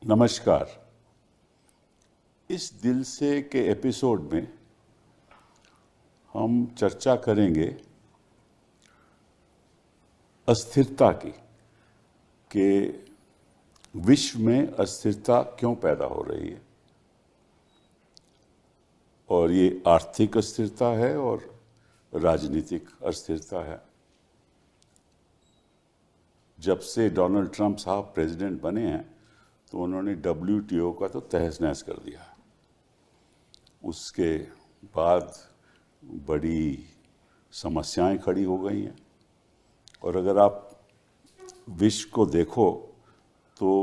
नमस्कार। इस दिल से के एपिसोड में हम चर्चा करेंगे अस्थिरता की, कि विश्व में अस्थिरता क्यों पैदा हो रही है। और ये आर्थिक अस्थिरता है और राजनीतिक अस्थिरता है। जब से डोनाल्ड ट्रंप साहब प्रेसिडेंट बने हैं तो उन्होंने WTO का तो तहस नहस कर दिया। उसके बाद बड़ी समस्याएं खड़ी हो गई हैं। और अगर आप विश्व को देखो तो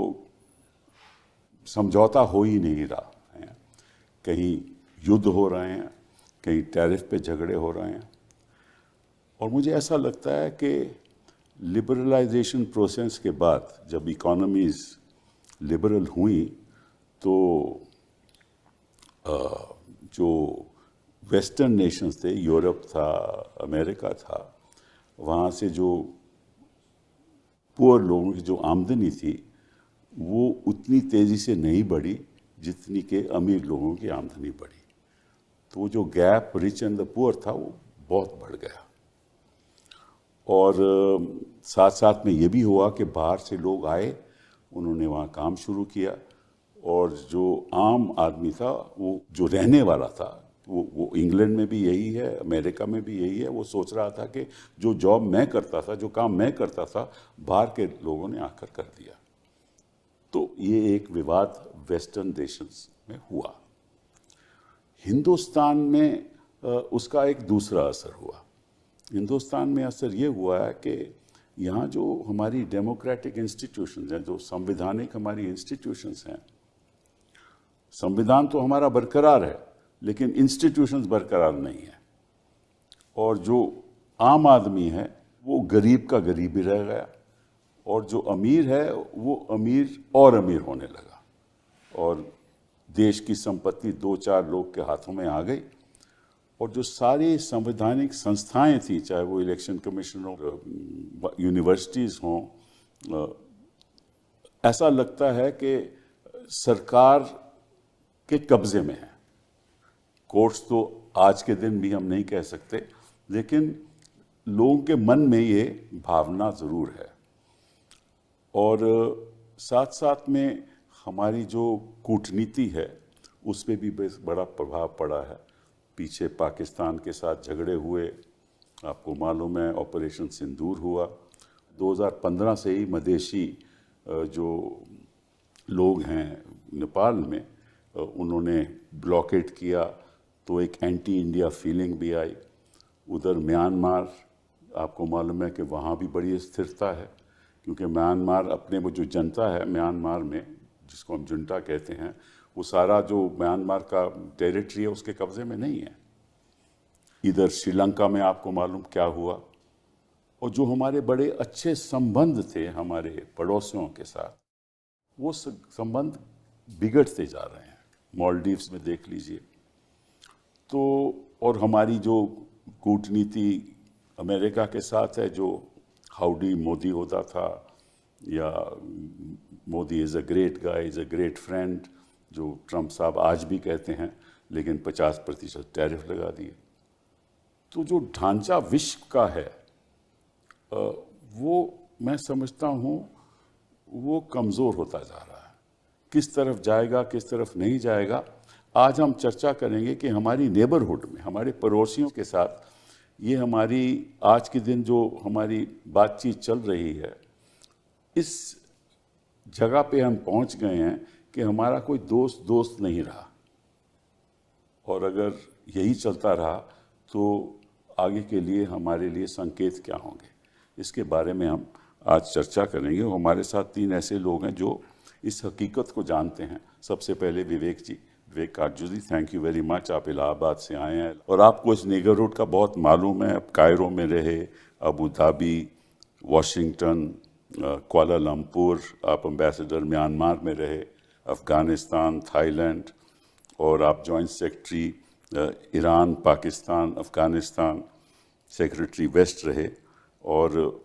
समझौता हो ही नहीं रहा है। कहीं युद्ध हो रहे हैं, कहीं टैरिफ पे झगड़े हो रहे हैं। और मुझे ऐसा लगता है कि लिबरलाइजेशन प्रोसेस के बाद जब इकोनॉमीज़ लिबरल हुई तो जो वेस्टर्न नेशंस थे, यूरोप था, अमेरिका था, वहाँ से जो पुअर लोगों की जो आमदनी थी वो उतनी तेज़ी से नहीं बढ़ी जितनी के अमीर लोगों की आमदनी बढ़ी। तो वो जो gap rich and the poor था वो बहुत बढ़ गया। और साथ साथ में ये भी हुआ कि बाहर से लोग आए, उन्होंने वहाँ काम शुरू किया। और जो आम आदमी था, वो जो रहने वाला था, वो इंग्लैंड में भी यही है, अमेरिका में भी यही है, वो सोच रहा था कि जो जॉब मैं करता था, जो काम मैं करता था, बाहर के लोगों ने आकर कर दिया। तो ये एक विवाद वेस्टर्न देशंस में हुआ। हिंदुस्तान में उसका एक दूसरा असर हुआ। हिंदुस्तान में असर ये हुआ है कि यहाँ जो हमारी डेमोक्रेटिक इंस्टीट्यूशंस हैं, जो संवैधानिक हमारी इंस्टीट्यूशंस हैं, संविधान तो हमारा बरकरार है लेकिन इंस्टीट्यूशंस बरकरार नहीं है। और जो आम आदमी है वो गरीब का गरीब ही रह गया, और जो अमीर है वो अमीर और अमीर होने लगा। और देश की संपत्ति 2-4 लोग के हाथों में आ गई। और जो सारी संवैधानिक संस्थाएं थी, चाहे वो इलेक्शन कमीशन हो, यूनिवर्सिटीज़ हों, ऐसा लगता है कि सरकार के कब्जे में है। कोर्ट्स तो आज के दिन भी हम नहीं कह सकते, लेकिन लोगों के मन में ये भावना ज़रूर है। और साथ साथ में हमारी जो कूटनीति है उस पर भी बड़ा प्रभाव पड़ा है। पीछे पाकिस्तान के साथ झगड़े हुए, आपको मालूम है, ऑपरेशन सिंदूर हुआ। 2015 से ही मदेशी जो लोग हैं नेपाल में, उन्होंने ब्लॉकेट किया, तो एक एंटी इंडिया फीलिंग भी आई। उधर म्यांमार, आपको मालूम है कि वहाँ भी बड़ी स्थिरता है, क्योंकि म्यांमार अपने वो जो जनता है म्यांमार में, जिसको हम जुंटा कहते हैं, वो सारा जो म्यांमार का टेरिटरी है उसके कब्जे में नहीं है। इधर श्रीलंका में आपको मालूम क्या हुआ। और जो हमारे बड़े अच्छे संबंध थे हमारे पड़ोसियों के साथ, वो संबंध बिगड़ते जा रहे हैं। मालदीव्स में देख लीजिए। तो और हमारी जो कूटनीति अमेरिका के साथ है, जो हाउडी मोदी होता था, या Modi is a great guy, is a great friend, जो ट्रंप साहब आज भी कहते हैं, लेकिन 50% टैरिफ लगा दिए। तो जो ढांचा विश्व का है वो मैं समझता हूँ वो कमज़ोर होता जा रहा है। किस तरफ जाएगा, किस तरफ नहीं जाएगा, आज हम चर्चा करेंगे कि हमारी नेबरहुड में, हमारे पड़ोसियों के साथ, ये हमारी आज के दिन जो हमारी बातचीत चल रही है, इस जगह पे हम पहुंच गए हैं कि हमारा कोई दोस्त नहीं रहा। और अगर यही चलता रहा तो आगे के लिए हमारे लिए संकेत क्या होंगे, इसके बारे में हम आज चर्चा करेंगे। हमारे साथ 3 ऐसे लोग हैं जो इस हकीकत को जानते हैं। सबसे पहले विवेक जी, विवेक काटजू जी, थैंक यू वेरी मच, आप इलाहाबाद से आए हैं और आपको इस नेबरहुड का बहुत मालूम है। आप कायरो में रहे, अबू धाबी, वाशिंगटन, कुआलालंपुर, आप एम्बेसडर म्यांमार में रहे, अफ़गानिस्तान, थाईलैंड, और आप joint secretary Iran, Pakistan, Afghanistan, secretary west रहे। और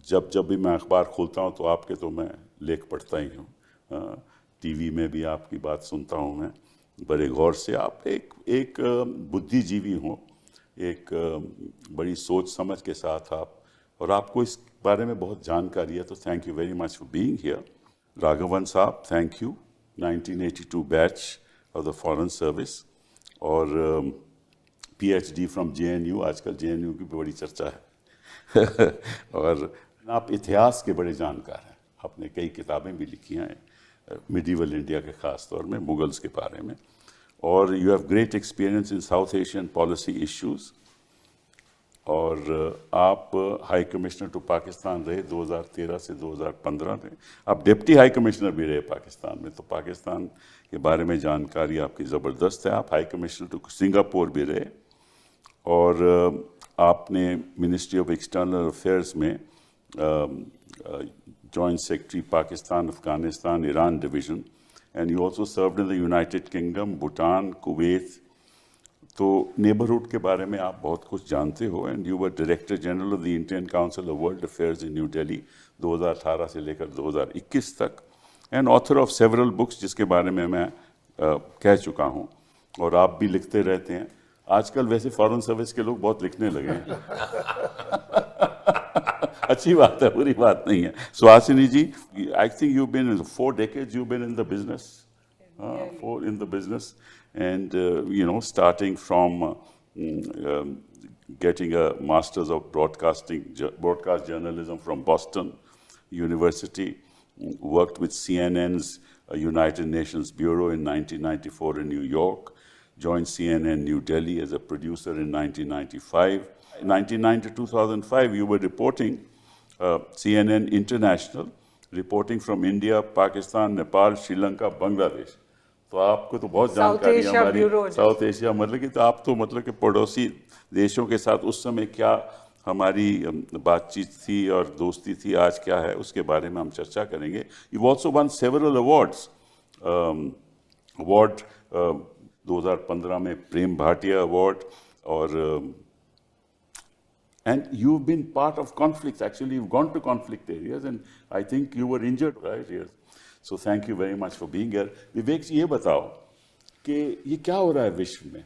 जब भी मैं अखबार खोलता हूँ तो आपके तो मैं लेख पढ़ता ही हूँ। टीवी में भी आपकी बात सुनता हूँ मैं बड़े गौर से। आप एक बुद्धिजीवी हो, एक बड़ी सोच समझ के साथ आप, और आपको इस बारे में बहुत जानकारी है, तो thank you very much for being here. Raghavan साहब, thank you. 1982 batch of the foreign service और PhD फ्रॉम JNU, आजकल JNU की बड़ी चर्चा है और आप इतिहास के बड़े जानकार हैं, आपने कई किताबें भी लिखी हैं मिडीवल इंडिया के ख़ास तौर में, मुगल्स के बारे में, और you have great experience in south Asian policy issues. और आप हाई कमिश्नर टू पाकिस्तान रहे 2013 से 2015 में। आप डिप्टी हाई कमिश्नर भी रहे पाकिस्तान में, तो पाकिस्तान के बारे में जानकारी आपकी ज़बरदस्त है। आप हाई कमिश्नर टू सिंगापुर भी रहे और आपने मिनिस्ट्री ऑफ एक्सटर्नल अफेयर्स में joint secretary Pakistan, Afghanistan, Iran division, and you also served in the United kingdom, Bhutan, Kuwait. तो नेबरहुड के बारे में आप बहुत कुछ जानते हो, and you were director general of the Indian council of world affairs in new Delhi 2018 से लेकर 2021 तक, and author of several books, जिसके बारे में मैं कह चुका हूँ, और आप भी लिखते रहते हैं। आजकल वैसे फॉरेन सर्विस के लोग बहुत लिखने लगे हैं अच्छी बात है, बुरी बात नहीं है। Suhasini ji, I think you been in 4 decades you been in the business, 4 in the business, and you know, starting from getting a master's of broadcast journalism from Boston University, worked with CNN's United Nations Bureau in 1994 in New York, joined CNN New Delhi as a producer in 1995. In 1990 to 2005, you were reporting CNN International, reporting from India, Pakistan, Nepal, Sri Lanka, Bangladesh. तो आपको तो बहुत जानकारी है हमारी south Asia, मतलब कि तो आप तो मतलब कि पड़ोसी देशों के साथ उस समय क्या हमारी बातचीत थी और दोस्ती थी, आज क्या है, उसके बारे में हम चर्चा करेंगे। You also one several awards. Award 2015 में प्रेम भाटिया अवार्ड, और and you've been part of conflicts. Actually, you've gone to conflict areas, and I think you were injured right here. So thank you very much for being here. विवेक जी, ये बताओ कि ये क्या हो रहा है विश्व में,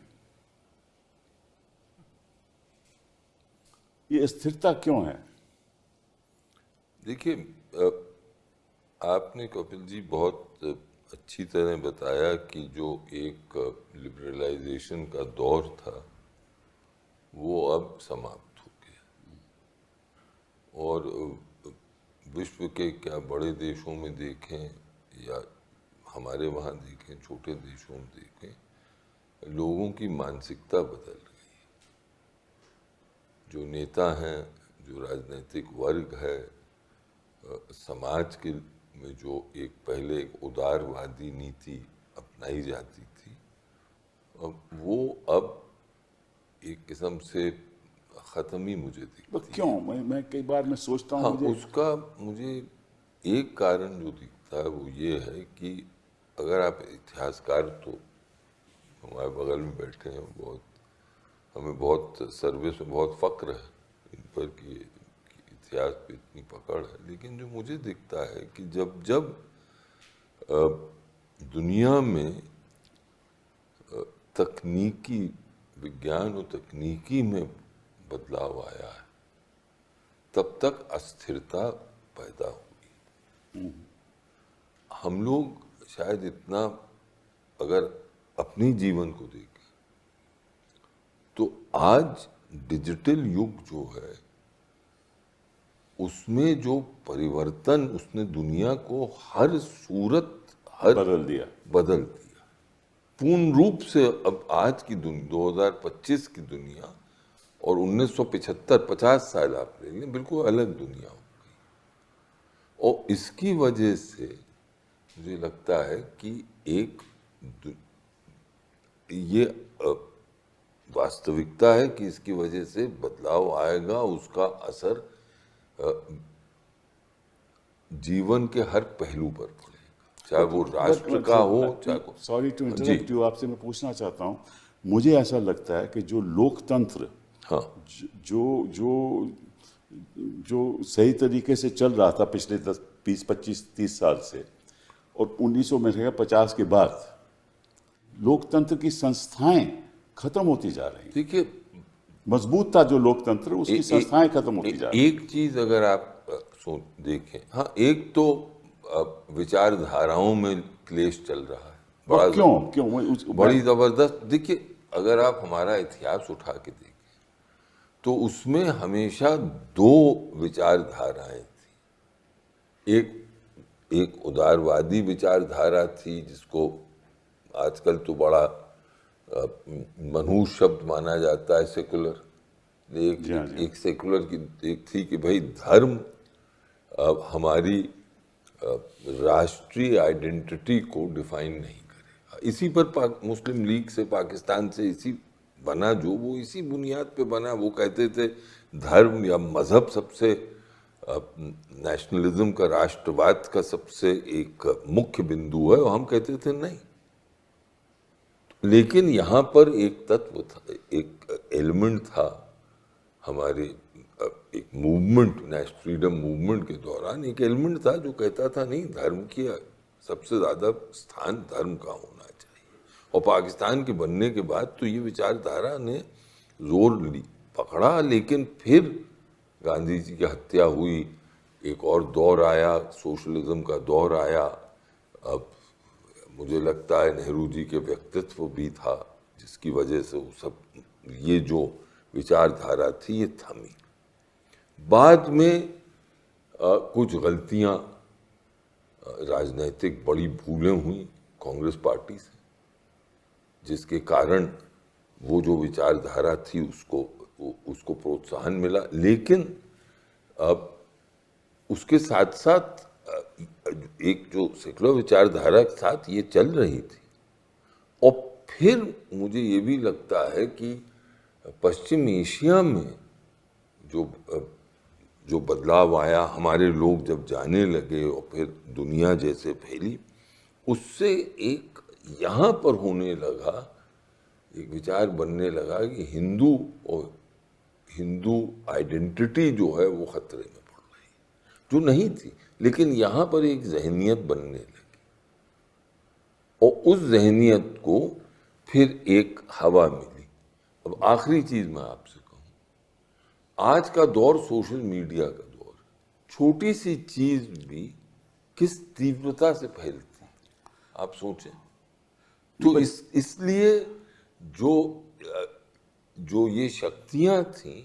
ये स्थिरता क्यों है? देखिए, आपने कपिल जी बहुत अच्छी तरह बताया कि जो एक लिबरलाइजेशन का दौर था वो अब समाप्त हो गया, और विश्व के क्या बड़े देशों में देखें या हमारे वहाँ देखें, छोटे देशों में देखें, लोगों की मानसिकता बदल गई। जो नेता हैं, जो राजनीतिक वर्ग है, समाज के में जो एक पहले एक उदारवादी नीति अपनाई जाती थी, वो अब एक किस्म से ख़त्म ही मुझे दिखती है। क्यों? मैं कई बार मैं सोचता हूँ, हाँ, उसका मुझे एक कारण जो दिखता है वो ये है कि अगर आप इतिहासकार, तो हमारे बगल में बैठे हैं, बहुत हमें बहुत सर्विस में बहुत फ़क्र है इन पर कि इतिहास पे इतनी पकड़ है, लेकिन जो मुझे दिखता है कि जब दुनिया में तकनीकी विज्ञान और तकनीकी में बदलाव आया है, तब तक अस्थिरता पैदा हुई। हम लोग शायद इतना, अगर अपनी जीवन को देखें तो आज डिजिटल युग जो है उसमें जो परिवर्तन उसने दुनिया को हर सूरत बदल दिया पूर्ण रूप से। अब आज की 2025 की दुनिया और 1975 50 साल आप ले लें, बिल्कुल अलग दुनिया हो गई। और इसकी वजह से मुझे लगता है कि एक ये वास्तविकता है कि इसकी वजह से बदलाव आएगा, उसका असर जीवन के हर पहलू पर पड़ेगा, चाहे वो राष्ट्र का हो, चाहे को। सॉरी टू इंटरप्ट यू, आपसे मैं पूछना चाहता हूँ, मुझे ऐसा लगता है कि जो लोकतंत्र, हाँ, जो जो जो सही तरीके से चल रहा था पिछले 10, 20, 25, 30 साल से, और 1950 के बाद लोकतंत्र की संस्थाएं खत्म होती जा रही हैं। देखिए, मजबूत था जो लोकतंत्र, उसकी संस्थाएं खत्म होती जा रही हैं। एक चीज अगर आप देखें, हाँ, एक तो विचारधाराओं में क्लेश चल रहा है बड़ा, और क्यों बड़ी जबरदस्त। देखिए, अगर आप हमारा इतिहास उठा के देखें तो उसमें हमेशा दो विचारधाराएं थी। एक उदारवादी विचारधारा थी, जिसको आजकल तो बड़ा मनहूस शब्द माना जाता है, सेकुलर। एक सेकुलर की एक थी कि भाई धर्म हमारी राष्ट्रीय आइडेंटिटी को डिफाइन नहीं करेगा। इसी पर मुस्लिम लीग से, पाकिस्तान से इसी बना, जो वो इसी बुनियाद पे बना। वो कहते थे धर्म या मजहब सबसे नेशनलिज्म का, राष्ट्रवाद का सबसे एक मुख्य बिंदु है, और हम कहते थे नहीं। लेकिन यहाँ पर एक तत्व था, एक एलिमेंट था हमारे एक मूवमेंट, नेशनल फ्रीडम मूवमेंट के दौरान एक एलिमेंट था जो कहता था नहीं, धर्म की सबसे ज्यादा स्थान धर्म का होना चाहिए। और पाकिस्तान के बनने के बाद तो ये विचारधारा ने जोर पकड़ा, लेकिन फिर गांधी जी की हत्या हुई, एक और दौर आया, सोशलिज्म का दौर आया। अब मुझे लगता है नेहरू जी के व्यक्तित्व भी था जिसकी वजह से वो सब, ये जो विचारधारा थी ये थमी। बाद में कुछ गलतियां, राजनीतिक बड़ी भूलें हुई कांग्रेस पार्टी से, जिसके कारण वो जो विचारधारा थी उसको प्रोत्साहन मिला। लेकिन अब उसके साथ साथ एक जो सेकुलर विचारधारा के साथ ये चल रही थी। और फिर मुझे ये भी लगता है कि पश्चिम एशिया में जो बदलाव आया, हमारे लोग जब जाने लगे और फिर दुनिया जैसे फैली, उससे एक यहाँ पर होने लगा, एक विचार बनने लगा कि हिंदू और हिंदू आइडेंटिटी जो है वो खतरे में पड़ रही, जो नहीं थी। लेकिन यहाँ पर एक जहनियत बनने लगी, और उस जहनियत को फिर एक हवा मिली। अब आखिरी चीज मैं आपसे कहूँ, आज का दौर सोशल मीडिया का दौर, छोटी सी चीज भी किस तीव्रता से फैलती, आप सोचें। तो इसलिए जो ये शक्तियां थीं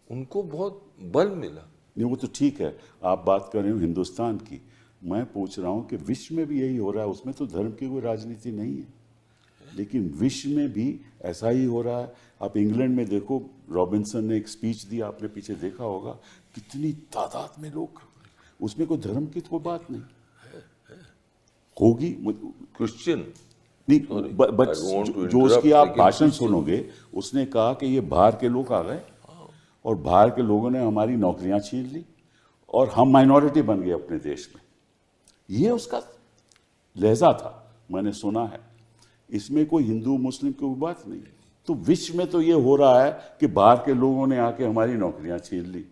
उनको बहुत बल मिला। नहीं, वो तो ठीक है, आप बात कर रहे हो हिंदुस्तान की, मैं पूछ रहा हूं कि विश्व में भी यही हो रहा है। उसमें तो धर्म की कोई राजनीति नहीं है, लेकिन विश्व में भी ऐसा ही हो रहा है। आप इंग्लैंड में देखो, रॉबिन्सन ने एक स्पीच दी, आपने पीछे देखा होगा, कितनी तादाद में लोग, उसमें कोई धर्म की तो कोई बात नहीं होगी। क्रिश्चियन नहीं, जो उसकी आप भाषण सुनोगे, उसने कहा कि ये बाहर के लोग आ गए और बाहर के लोगों ने हमारी नौकरियां छीन ली और हम माइनॉरिटी बन गए अपने देश में। ये उसका लहजा था, मैंने सुना है। इसमें कोई हिंदू मुस्लिम की कोई बात नहीं है। तो विश्व में तो ये हो रहा है कि बाहर के लोगों ने आके हमारी नौकरियां छीन ली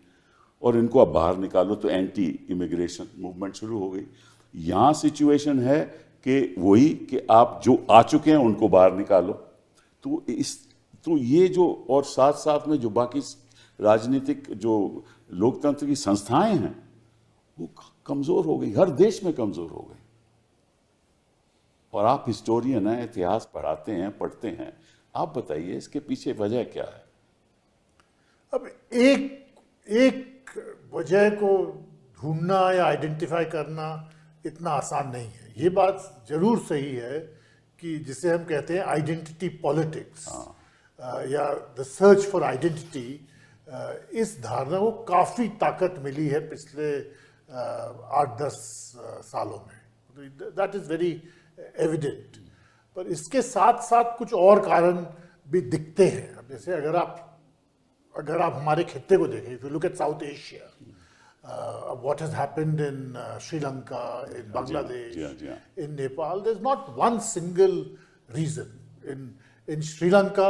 और इनको अब बाहर निकालो, तो एंटी इमिग्रेशन मूवमेंट शुरू हो गई। यहाँ सिचुएशन है कि वही कि आप जो आ चुके हैं उनको बाहर निकालो। तो ये जो, और साथ साथ में जो बाकी राजनीतिक जो लोकतंत्र की संस्थाएं हैं वो कमजोर हो गई, हर देश में कमजोर हो गई। और आप हिस्टोरियन हैं, इतिहास पढ़ाते हैं, पढ़ते हैं, आप बताइए इसके पीछे वजह क्या है? अब एक वजह को ढूंढना या आइडेंटिफाई करना इतना आसान नहीं है। ये बात जरूर सही है कि जिसे हम कहते हैं आइडेंटिटी पॉलिटिक्स या द सर्च फॉर आइडेंटिटी, इस धारणा को काफ़ी ताकत मिली है पिछले 8-10 सालों में। That is very evident. पर इसके साथ साथ कुछ और कारण भी दिखते हैं। अब जैसे अगर आप हमारे खित्ते को देखें, if you look at south Asia, what has happened in Sri Lanka, in Bangladesh, in Nepal, there's not one single reason. In Sri Lanka,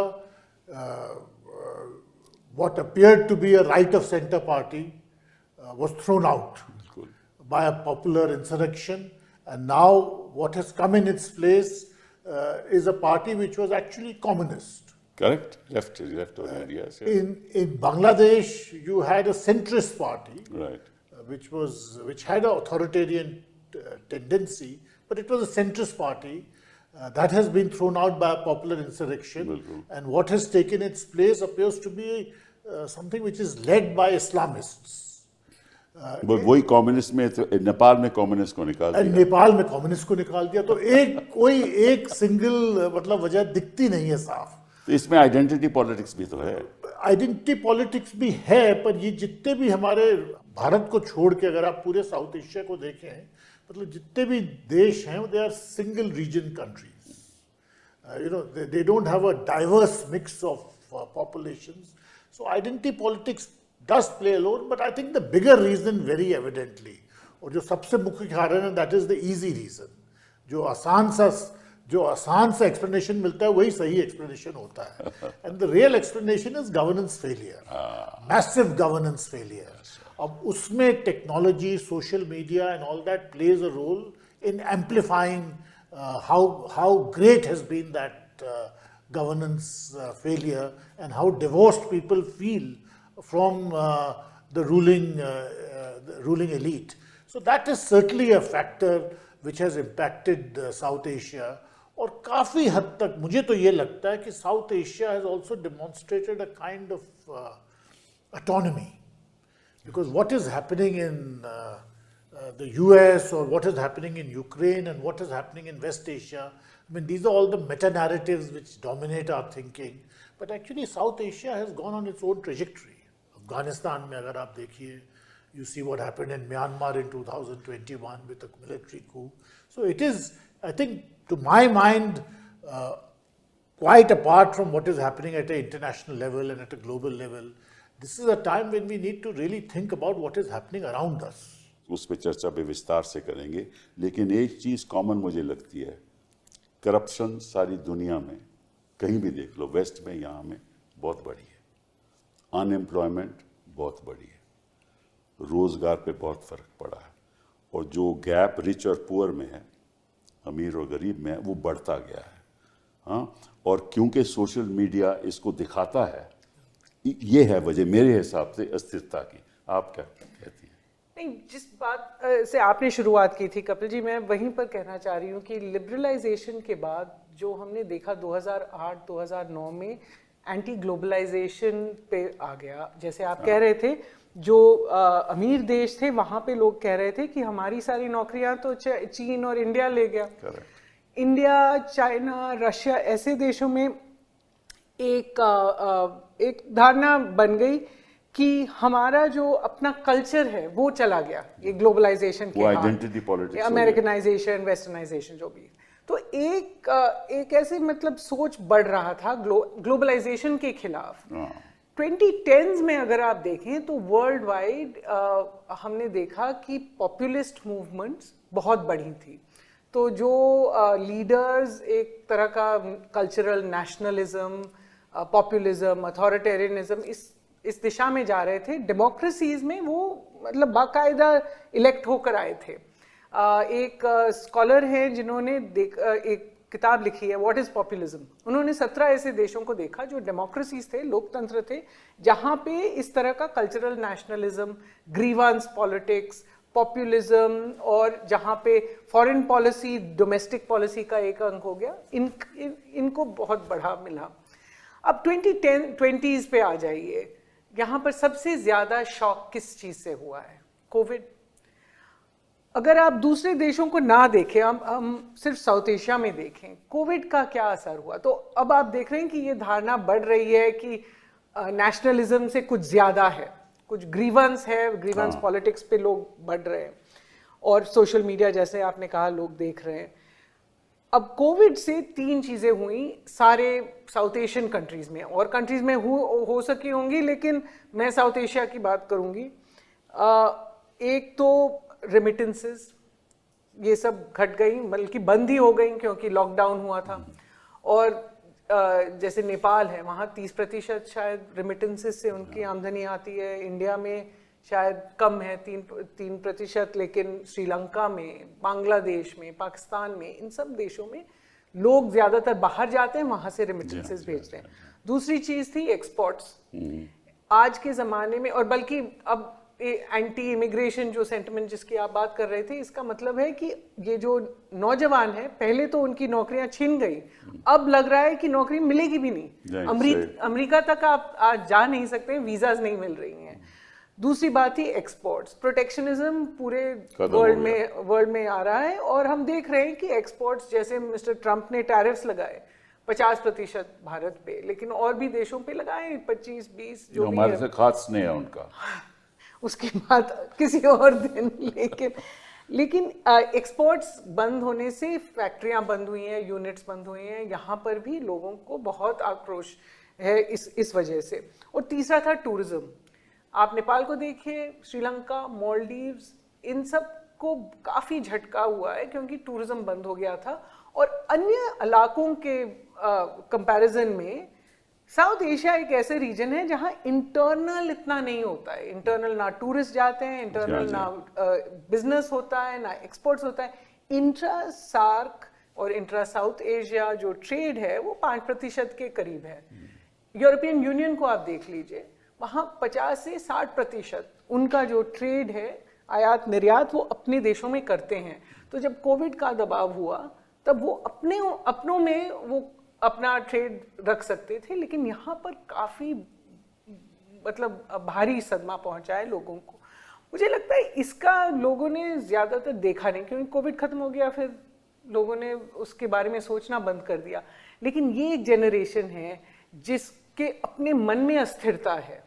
what appeared to be a right of center party was thrown out by a popular insurrection, And now what has come in its place is a party which was actually communist. Correct? Left oriented, yes. In Bangladesh, you had a centrist party, Right. which had an authoritarian tendency, but it was a centrist party that has been thrown out by a popular insurrection. Bilkul. And what has taken its place appears to be something which is led by Islamists. वही communist में नेपाल में communist को निकाल दिया। नेपाल में communist को निकाल दिया, तो कोई एक सिंगल मतलब वजह दिखती नहीं है साफ। तो इसमें आइडेंटिटी पॉलिटिक्स भी तो है। आइडेंटिटी पॉलिटिक्स भी है, पर ये जितने भी हमारे भारत को छोड़ के अगर आप पूरे साउथ एशिया को देखें, मतलब जितने भी देश हैं they are single region countries, they don't have a diverse mix of populations. So identity politics does play a role, but I think the bigger reason very evidently, और जो सबसे मुख्य कारण है, that is the easy reason, जो आसान सा explanation मिलता है वही सही explanation होता है, and the real explanation is governance failure, massive governance failure. अब उसमें technology, social media and all that plays a role in amplifying how great has been that governance failure and how divorced people feel from the ruling elite. So that is certainly a factor which has impacted South Asia. और काफ़ी हद तक मुझे तो ये लगता है कि South Asia has also demonstrated a kind of autonomy, because what is happening in the US or what is happening in Ukraine and what is happening in West Asia, I mean, these are all the meta-narratives which dominate our thinking, but actually South Asia has gone on its own trajectory. Afghanistan में अगर आप देखिए, you see what happened in Myanmar in 2021 with a military coup. So it is, I think, to my mind, quite apart from what is happening at an international level and at a global level, this is a time when we need to really think about what is happening around us. उस पर चर्चा भी विस्तार से करेंगे, लेकिन एक चीज़ common मुझे लगती है, करप्शन सारी दुनिया में कहीं भी देख लो, वेस्ट में, यहाँ में बहुत बड़ी है, अनएम्प्लॉयमेंट बहुत बड़ी है, रोज़गार पे बहुत फ़र्क पड़ा है, और जो गैप रिच और पुअर में है, अमीर और गरीब में है, वो बढ़ता गया है। हाँ, और क्योंकि सोशल मीडिया इसको दिखाता है, ये है वजह मेरे हिसाब से अस्थिरता की। आप क्या कहती हैं? नहीं, जिस बात से आपने शुरुआत की थी कपिल जी, मैं वहीं पर कहना चाह रही हूँ कि लिबरलाइजेशन के बाद जो हमने देखा 2008-2009 में एंटी ग्लोबलाइजेशन पे आ गया, जैसे आप कह रहे थे, जो अमीर देश थे वहाँ पे लोग कह रहे थे कि हमारी सारी नौकरियाँ तो चीन और इंडिया ले गया। इंडिया, चाइना, रशिया ऐसे देशों में एक धारणा बन गई कि हमारा जो अपना कल्चर है वो चला गया, ये ग्लोबलाइजेशन के आइडेंटिटी पॉलिटिक्स, अमेरिकनाइजेशन, वेस्टर्नाइजेशन जो भी। तो एक ऐसे मतलब सोच बढ़ रहा था ग्लोबलाइजेशन के खिलाफ। 2010s में अगर आप देखें तो वर्ल्ड वाइड हमने देखा कि पॉपुलिस्ट मूवमेंट्स बहुत बढ़ी थी। तो जो लीडर्स एक तरह का कल्चरल नेशनलिज्म, पॉपुलिज्म, अथॉरिटेरियनिज्म इस दिशा में जा रहे थे, डेमोक्रेसीज में वो मतलब बाकायदा इलेक्ट होकर आए थे। एक स्कॉलर हैं जिन्होंने एक किताब लिखी है, व्हाट इज पॉपुलिज्म। उन्होंने 17 ऐसे देशों को देखा जो डेमोक्रेसीज थे, लोकतंत्र थे, जहाँ पे इस तरह का cultural nationalism, grievance politics, populism, और जहाँ पे फॉरेन पॉलिसी, डोमेस्टिक पॉलिसी का एक अंग हो गया, इनको बहुत बढ़ा मिला। अब 2020s पे आ जाइए, यहाँ पर सबसे ज्यादा शॉक किस चीज से हुआ है? कोविड। अगर आप दूसरे देशों को ना देखें, हम सिर्फ साउथ एशिया में देखें, कोविड का क्या असर हुआ, तो अब आप देख रहे हैं कि ये धारणा बढ़ रही है कि नेशनलिज्म से कुछ ज्यादा है, कुछ ग्रीवेंस है, ग्रीवेंस पॉलिटिक्स पे लोग बढ़ रहे हैं, और सोशल मीडिया जैसे आपने कहा लोग देख रहे हैं। अब कोविड से 3 चीजें हुई सारे साउथ एशियन कंट्रीज में, और कंट्रीज में हो सकी होंगी, लेकिन मैं साउथ एशिया की बात करूंगी। एक तो रेमिटेंसेस, ये सब घट गई, बल्कि बंद ही हो गई क्योंकि लॉकडाउन हुआ था। और जैसे नेपाल है, वहाँ 30% शायद रेमिटेंसेस से उनकी आमदनी आती है। इंडिया में शायद कम है 3%, लेकिन श्रीलंका में, बांग्लादेश में, पाकिस्तान में, इन सब देशों में लोग ज्यादातर बाहर जाते हैं, वहां से रेमिटेंसेस भेजते हैं। दूसरी चीज थी एक्सपोर्ट्स। आज के ज़माने में, और बल्कि अब एंटी इमिग्रेशन जो सेंटिमेंट जिसकी आप बात कर रहे थे, इसका मतलब है कि ये जो नौजवान है, पहले तो उनकी नौकरियां छिन गई, अब लग रहा है कि नौकरी मिलेगी भी नहीं। अमेरिका तक आप आज जा नहीं सकते, वीजाज नहीं मिल रही हैं। दूसरी बात ही एक्सपोर्ट्स, प्रोटेक्शनिज्म पूरे वर्ल्ड में आ रहा है, और हम देख रहे हैं कि एक्सपोर्ट्स, जैसे मिस्टर ट्रंप ने टैरिफ्स लगाए 50% भारत पे, लेकिन और भी देशों पे लगाए 25-20 जो भी हमारे से खास नहीं है उनका, उसकी बात किसी और दिन। लेकिन एक्सपोर्ट्स बंद होने से फैक्ट्रियां बंद हुई हैं, यूनिट्स बंद हुए हैं, यहाँ पर भी लोगों को बहुत आक्रोश है इस वजह से। और तीसरा था टूरिज्म। आप नेपाल को देखिए, श्रीलंका, मालदीव्स, इन सब को काफी झटका हुआ है क्योंकि टूरिज्म बंद हो गया था। और अन्य इलाकों के कंपैरिजन में साउथ एशिया एक ऐसे रीजन है जहां इंटरनल इतना नहीं होता है। इंटरनल ना टूरिस्ट जाते हैं, इंटरनल ना बिजनेस होता है, ना एक्सपोर्ट्स होता है। इंट्रा सार्क और इंट्रा साउथ एशिया जो ट्रेड है वो 5% के करीब है। यूरोपियन यूनियन को आप देख लीजिए, वहां 50 से 60% उनका जो ट्रेड है, आयात निर्यात, वो अपने देशों में करते हैं। तो जब कोविड का दबाव हुआ तब वो अपनों में वो अपना ट्रेड रख सकते थे, लेकिन यहाँ पर काफी मतलब भारी सदमा पहुंचा है लोगों को। मुझे लगता है इसका लोगों ने ज्यादातर देखा नहीं, क्योंकि कोविड खत्म हो गया, फिर लोगों ने उसके बारे में सोचना बंद कर दिया। लेकिन ये एक जनरेशन है जिसके अपने मन में अस्थिरता है,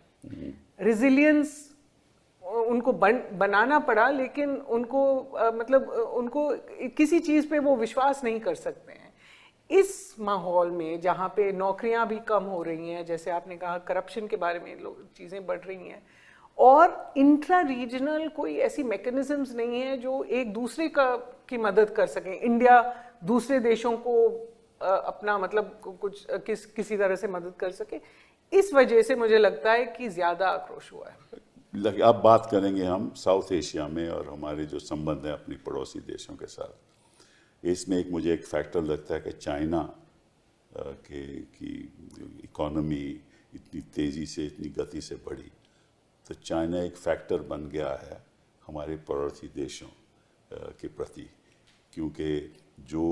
रेजिलियंस उनको बनाना पड़ा, लेकिन उनको मतलब उनको किसी चीज पे वो विश्वास नहीं कर सकते हैं। इस माहौल में जहाँ पे नौकरियां भी कम हो रही हैं, जैसे आपने कहा करप्शन के बारे में लोग चीजें बढ़ रही हैं, और इंट्रा रीजनल कोई ऐसी मैकेनिज्म्स नहीं है जो एक दूसरे की मदद कर सकें। इंडिया दूसरे देशों को अपना मतलब कुछ किसी तरह से मदद कर सके। इस वजह से मुझे लगता है कि ज्यादा आक्रोश हुआ है। अब बात करेंगे हम साउथ एशिया में और हमारे जो संबंध हैं अपनी पड़ोसी देशों के साथ। इसमें मुझे एक फैक्टर लगता है कि चाइना की इकोनॉमी इतनी तेज़ी से, इतनी गति से बढ़ी, तो चाइना एक फैक्टर बन गया है हमारे पड़ोसी देशों के प्रति, क्योंकि जो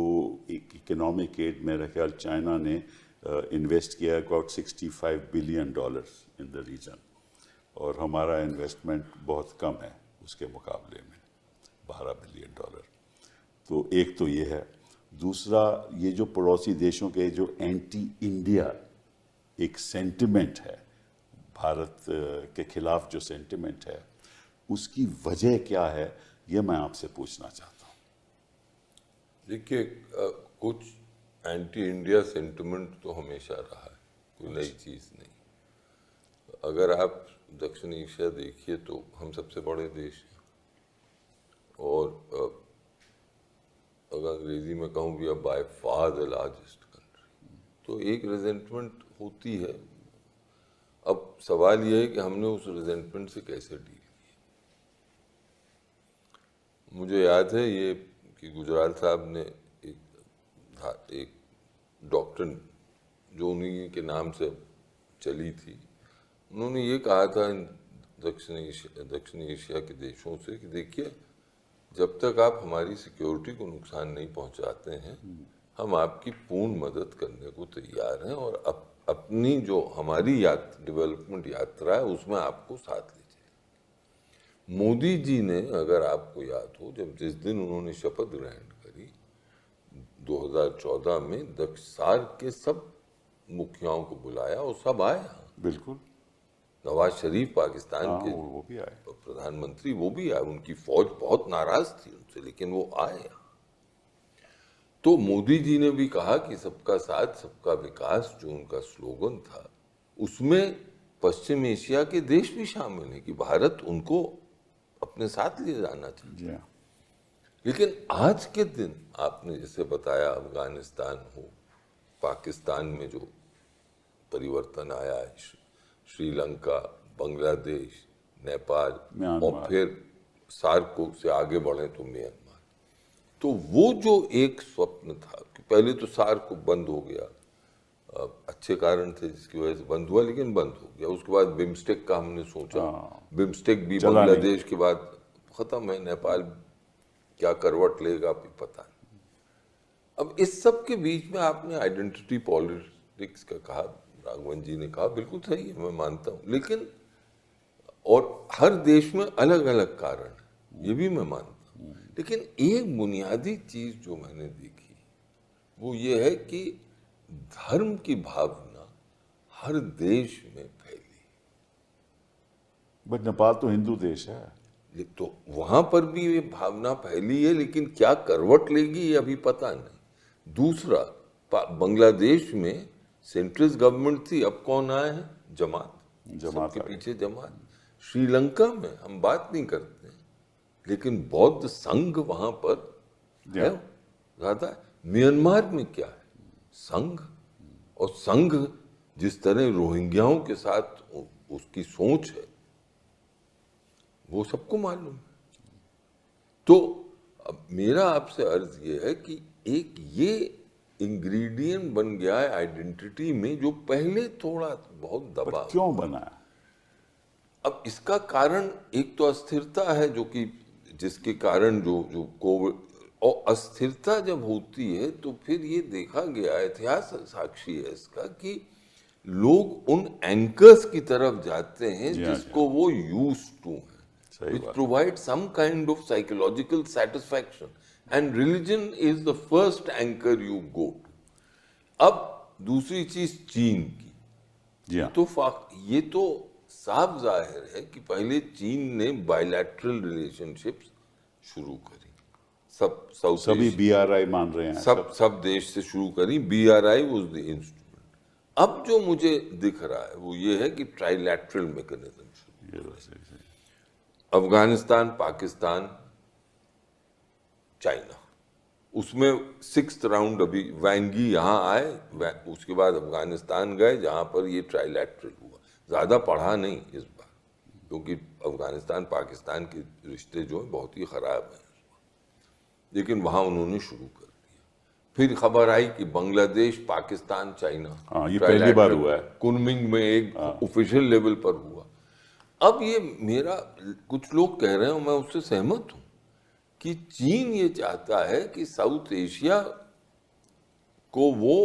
इकोनॉमिक एड मेरे ख्याल चाइना ने इन्वेस्ट किया about $65 billion in the region, और हमारा इन्वेस्टमेंट बहुत कम है उसके मुकाबले में, $12 बिलियन। तो एक तो ये है। दूसरा, ये जो पड़ोसी देशों के जो एंटी इंडिया एक सेंटिमेंट है, भारत के खिलाफ जो सेंटिमेंट है, उसकी वजह क्या है, ये मैं आपसे पूछना चाहता हूँ। देखिए, कुछ एंटी इंडिया सेंटिमेंट तो हमेशा रहा है, कोई नई चीज़ नहीं। अगर आप दक्षिण एशिया देखिए तो हम सबसे बड़े देश हैं, और अगर अंग्रेजी में कहूँ भी, by far the largest country, तो एक रिजेंटमेंट होती है। अब सवाल यह है कि हमने उस रिजेंटमेंट से कैसे डील किया। मुझे याद है ये कि गुजराल साहब ने एक डॉक्ट्रिन जो उन्हीं के नाम से चली थी, उन्होंने ये कहा था इन दक्षिण एशिया के देशों से कि देखिए, जब तक आप हमारी सिक्योरिटी को नुकसान नहीं पहुंचाते हैं, हम आपकी पूर्ण मदद करने को तैयार हैं, और अपनी जो हमारी डेवलपमेंट यात्रा है उसमें आपको साथ ले जाए। मोदी जी ने, अगर आपको याद हो, जिस दिन उन्होंने शपथ ग्रहण करी 2014 में, सार्क के सब मुखियाओं को बुलाया और सब आए। बिल्कुल। नवाज शरीफ पाकिस्तान के वो भी आए, प्रधानमंत्री, वो भी आए। उनकी फौज बहुत नाराज थी उनसे, लेकिन वो आए। तो मोदी जी ने भी कहा कि सबका साथ सबका विकास, जो उनका स्लोगन था, उसमें पश्चिम एशिया के देश भी शामिल हैं कि भारत उनको अपने साथ ले जाना चाहिए। लेकिन आज के दिन आपने जैसे बताया, अफगानिस्तान हो, पाकिस्तान में जो परिवर्तन आया है, श्रीलंका, बांग्लादेश, नेपाल म्यांमार। और फिर सार्क से आगे बढ़े तो म्यांमार। तो वो जो एक स्वप्न था कि पहले तो सार्क बंद हो गया, अच्छे कारण थे जिसकी वजह से बंद हुआ, लेकिन बंद हो गया। उसके बाद बिम्स्टेक का हमने सोचा, बिम्स्टेक भी बांग्लादेश के बाद खत्म है, नेपाल क्या करवट लेगा भी पता नहीं। अब इस सब के बीच में आपने आइडेंटिटी पॉलिटिक्स का कहा, राघवन जी ने कहा, बिल्कुल सही है, मैं मानता हूँ, लेकिन और हर देश में अलग अलग कारण है, ये भी मैं मानता हूँ, लेकिन एक बुनियादी चीज जो मैंने देखी वो ये है कि धर्म की भावना हर देश में फैली। बट नेपाल तो हिंदू देश है, तो वहां पर भी ये भावना फैली है, लेकिन क्या करवट लेगी ये अभी पता नहीं। दूसरा, बांग्लादेश में सेंट्रल गवर्नमेंट थी, अब कौन आए हैं? जमात के पीछे जमात। श्रीलंका में हम बात नहीं करते, लेकिन बौद्ध संघ वहां पर है ज्यादा। म्यांमार में क्या है? संघ। और संघ जिस तरह रोहिंग्याओं के साथ उसकी सोच है वो सबको मालूम है। तो अब मेरा आपसे अर्ज ये है कि एक ये इंग्रेडिएंट बन गया है आइडेंटिटी में, जो पहले थोड़ा बहुत दबाव। क्यों बना है? अब इसका कारण एक तो अस्थिरता है, जो कि जिसके कारण जो कोविड, और अस्थिरता जब होती है तो फिर ये देखा गया, इतिहास साक्षी है इसका, कि लोग उन एंकर्स की तरफ जाते हैं जिसको वो यूज टू है, which provide some kind of psychological satisfaction, and religion is the first anchor you go to. अब दूसरी चीज चीन की, तो ये तो साफ जाहिर है कि पहले चीन ने बायलैटरल रिलेशनशिप्स शुरू करी, सभी BRI मान रहे हैं, सब देश से शुरू करी, BRI was the instrument। अब जो मुझे दिख रहा है वो ये है कि ट्राइलैटरल मैकेनिज्म शुरू, अफगानिस्तान, पाकिस्तान, चाइना, उसमें 6th राउंड अभी वांगी यहाँ आए, उसके बाद अफगानिस्तान गए जहाँ पर ये ट्राइलैटरल हुआ। ज़्यादा पढ़ा नहीं इस बार, क्योंकि अफगानिस्तान पाकिस्तान के रिश्ते जो है बहुत ही ख़राब हैं, लेकिन वहाँ उन्होंने शुरू कर दिया। फिर खबर आई कि बांग्लादेश, पाकिस्तान, चाइना, ये पहली बार हुआ है, कुनमिंग में एक ऑफिशियल लेवल पर हुआ। अब ये मेरा, कुछ लोग कह रहे हैं, मैं उससे सहमत हूं, कि चीन ये चाहता है कि साउथ एशिया को वो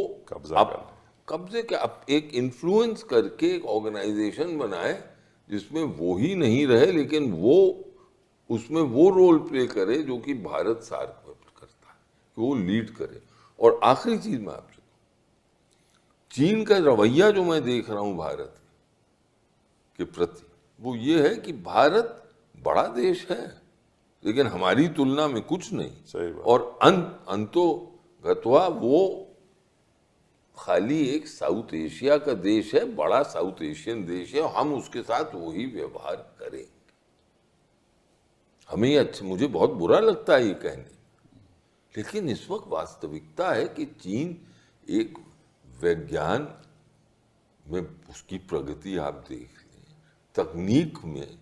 कब्जे के अब एक इन्फ्लुएंस करके एक ऑर्गेनाइजेशन बनाए जिसमें वो ही नहीं रहे, लेकिन वो उसमें वो रोल प्ले करे जो कि भारत सार्क में करता है, कि वो लीड करे। और आखिरी चीज मैं आपसे कहूं, चीन का रवैया जो मैं देख रहा हूं भारत के प्रति, वो ये है कि भारत बड़ा देश है, लेकिन हमारी तुलना में कुछ नहीं। सही बात। और अंतोगत्वा वो खाली एक साउथ एशिया का देश है, बड़ा साउथ एशियन देश है, और हम उसके साथ वही व्यवहार करें। हमें अच्छा, मुझे बहुत बुरा लगता है ये कहने, लेकिन इस वक्त वास्तविकता है कि चीन एक विज्ञान में उसकी प्रगति आप देख लें, तकनीक में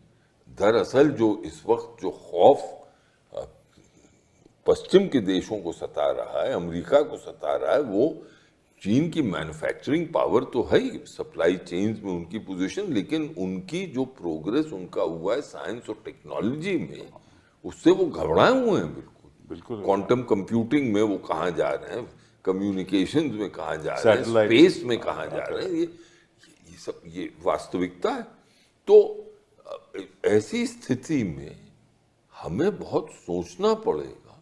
दरअसल जो इस वक्त जो खौफ पश्चिम के देशों को सता रहा है, अमेरिका को सता रहा है, वो चीन की मैन्युफैक्चरिंग पावर तो है ही, सप्लाई चेन्स में उनकी पोजीशन, लेकिन उनकी जो प्रोग्रेस उनका हुआ है साइंस और टेक्नोलॉजी में, उससे वो घबराए हुए हैं। बिल्कुल क्वांटम कंप्यूटिंग में वो कहाँ जा रहे हैं, कम्युनिकेशंस में कहाँ जा रहे हैं, स्पेस में कहाँ जा रहे हैं, ये सब ये वास्तविकता है। तो ऐसी स्थिति में हमें बहुत सोचना पड़ेगा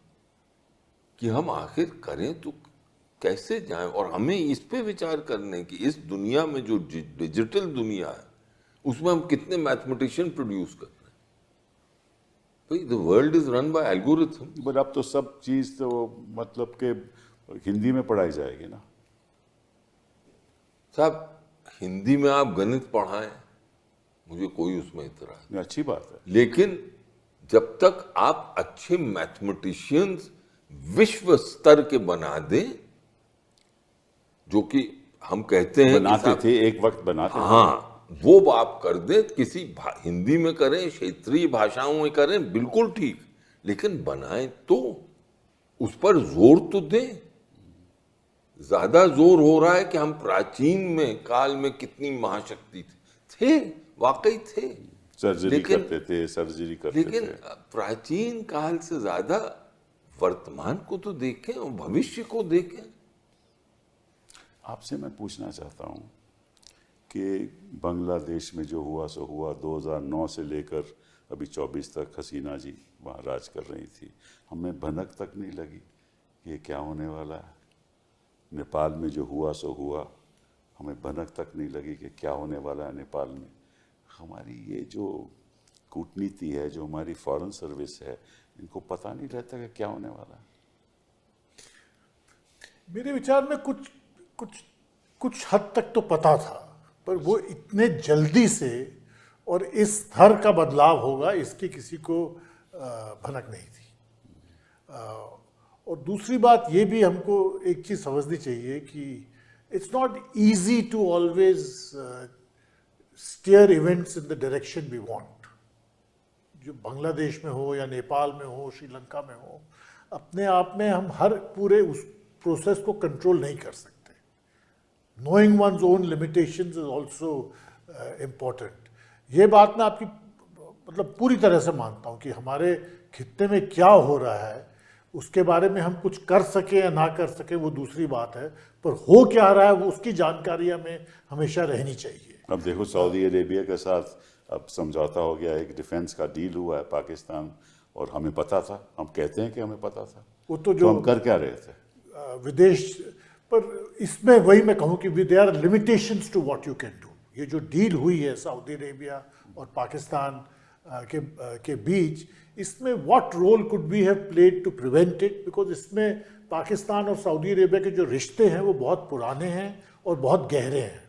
कि हम आखिर करें तो कैसे जाएं, और हमें इस पे विचार करने की, इस दुनिया में जो डिजिटल दुनिया है उसमें हम कितने मैथमेटिशियन प्रोड्यूस कर रहे हैं। भाई the world is run by algorithm. But अब तो सब चीज तो मतलब के हिंदी में पढ़ाई जाएगी ना साहब, हिंदी में आप गणित पढ़ाएं, मुझे कोई उसमें इतराज नहीं, अच्छी बात है, लेकिन जब तक आप अच्छे मैथमेटिशियंस विश्व स्तर के बना दें, जो कि हम कहते हैं बनाते थे एक वक्त बनाते हाँ, वो आप कर दें, किसी हिंदी में करें, क्षेत्रीय भाषाओं में करें, बिल्कुल ठीक, लेकिन बनाएं तो उस पर जोर तो दें। ज्यादा जोर हो रहा है कि हम प्राचीन में काल में कितनी महाशक्ति थे, वाकई थे, सर्जरी करते थे, लेकिन प्राचीन काल से ज्यादा वर्तमान को तो देखें और भविष्य को देखें। आपसे मैं पूछना चाहता हूं कि बांग्लादेश में जो हुआ सो हुआ, 2009 से लेकर अभी 24 तक हसीना जी वहाँ राज कर रही थी, हमें भनक तक नहीं लगी ये क्या होने वाला है। नेपाल में जो हुआ सो हुआ, हमें भनक तक नहीं लगी कि क्या होने वाला है नेपाल में। हमारी ये जो कूटनीति है, जो हमारी फॉरेन सर्विस है, इनको पता नहीं रहता कि क्या होने वाला है। मेरे विचार में कुछ हद तक तो पता था, पर वो इतने जल्दी से और इस स्तर का बदलाव होगा इसकी किसी को भनक नहीं थी। और दूसरी बात ये भी हमको एक चीज़ समझनी चाहिए कि it's not easy to always steer events in the direction we want. जो बांग्लादेश में हो या नेपाल में हो, श्रीलंका में हो, अपने आप में हम हर पूरे उस प्रोसेस को कंट्रोल नहीं कर सकते। Knowing one's own limitations is also important। ये बात मैं आपकी मतलब पूरी तरह से मानता हूँ कि हमारे खित्ते में क्या हो रहा है उसके बारे में हम कुछ कर सके या ना कर सके वो दूसरी बात है, पर हो क्या रहा है वो उसकी जानकारी हमें हमेशा रहनी चाहिए। अब देखो सऊदी अरेबिया के साथ अब समझौता हो गया, एक डिफेंस का डील हुआ है पाकिस्तान, और हमें पता था, हम कहते हैं कि हमें पता था, वो तो जो हम कर क्या रहे थे विदेश, पर इसमें वही मैं कहूँ कि there are limitations to what you can do. ये जो डील हुई है सऊदी अरेबिया और पाकिस्तान के बीच, इसमें what role could we have played to prevent it, because इसमें पाकिस्तान और सऊदी अरेबिया के जो रिश्ते हैं वो बहुत पुराने हैं और बहुत गहरे हैं।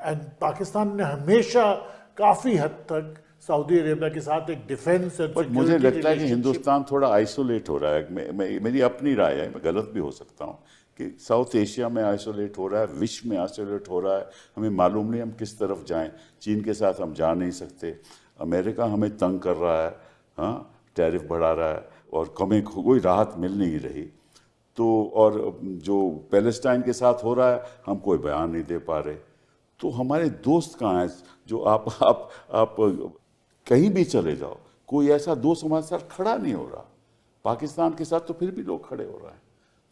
एंड पाकिस्तान ने हमेशा काफ़ी हद तक सऊदी अरेबिया के साथ एक डिफेंस और बट मुझे लगता है कि हिंदुस्तान थोड़ा आइसोलेट हो रहा है। मेरी अपनी राय है, मैं गलत भी हो सकता हूँ, कि साउथ एशिया में आइसोलेट हो रहा है, विश्व में आइसोलेट हो रहा है। हमें मालूम नहीं हम किस तरफ जाएं। चीन के साथ हम जा नहीं सकते, अमेरिका हमें तंग कर रहा है, हाँ, टैरिफ बढ़ा रहा है और हमें कोई राहत मिल नहीं रही। तो और जो पैलेस्टाइन के साथ हो रहा है हम कोई बयान नहीं दे पा रहे। तो हमारे दोस्त कहाँ हैं? जो आप कहीं भी चले जाओ, कोई ऐसा दोस्त हमारे साथ खड़ा नहीं हो रहा। पाकिस्तान के साथ तो फिर भी लोग खड़े हो रहे हैं।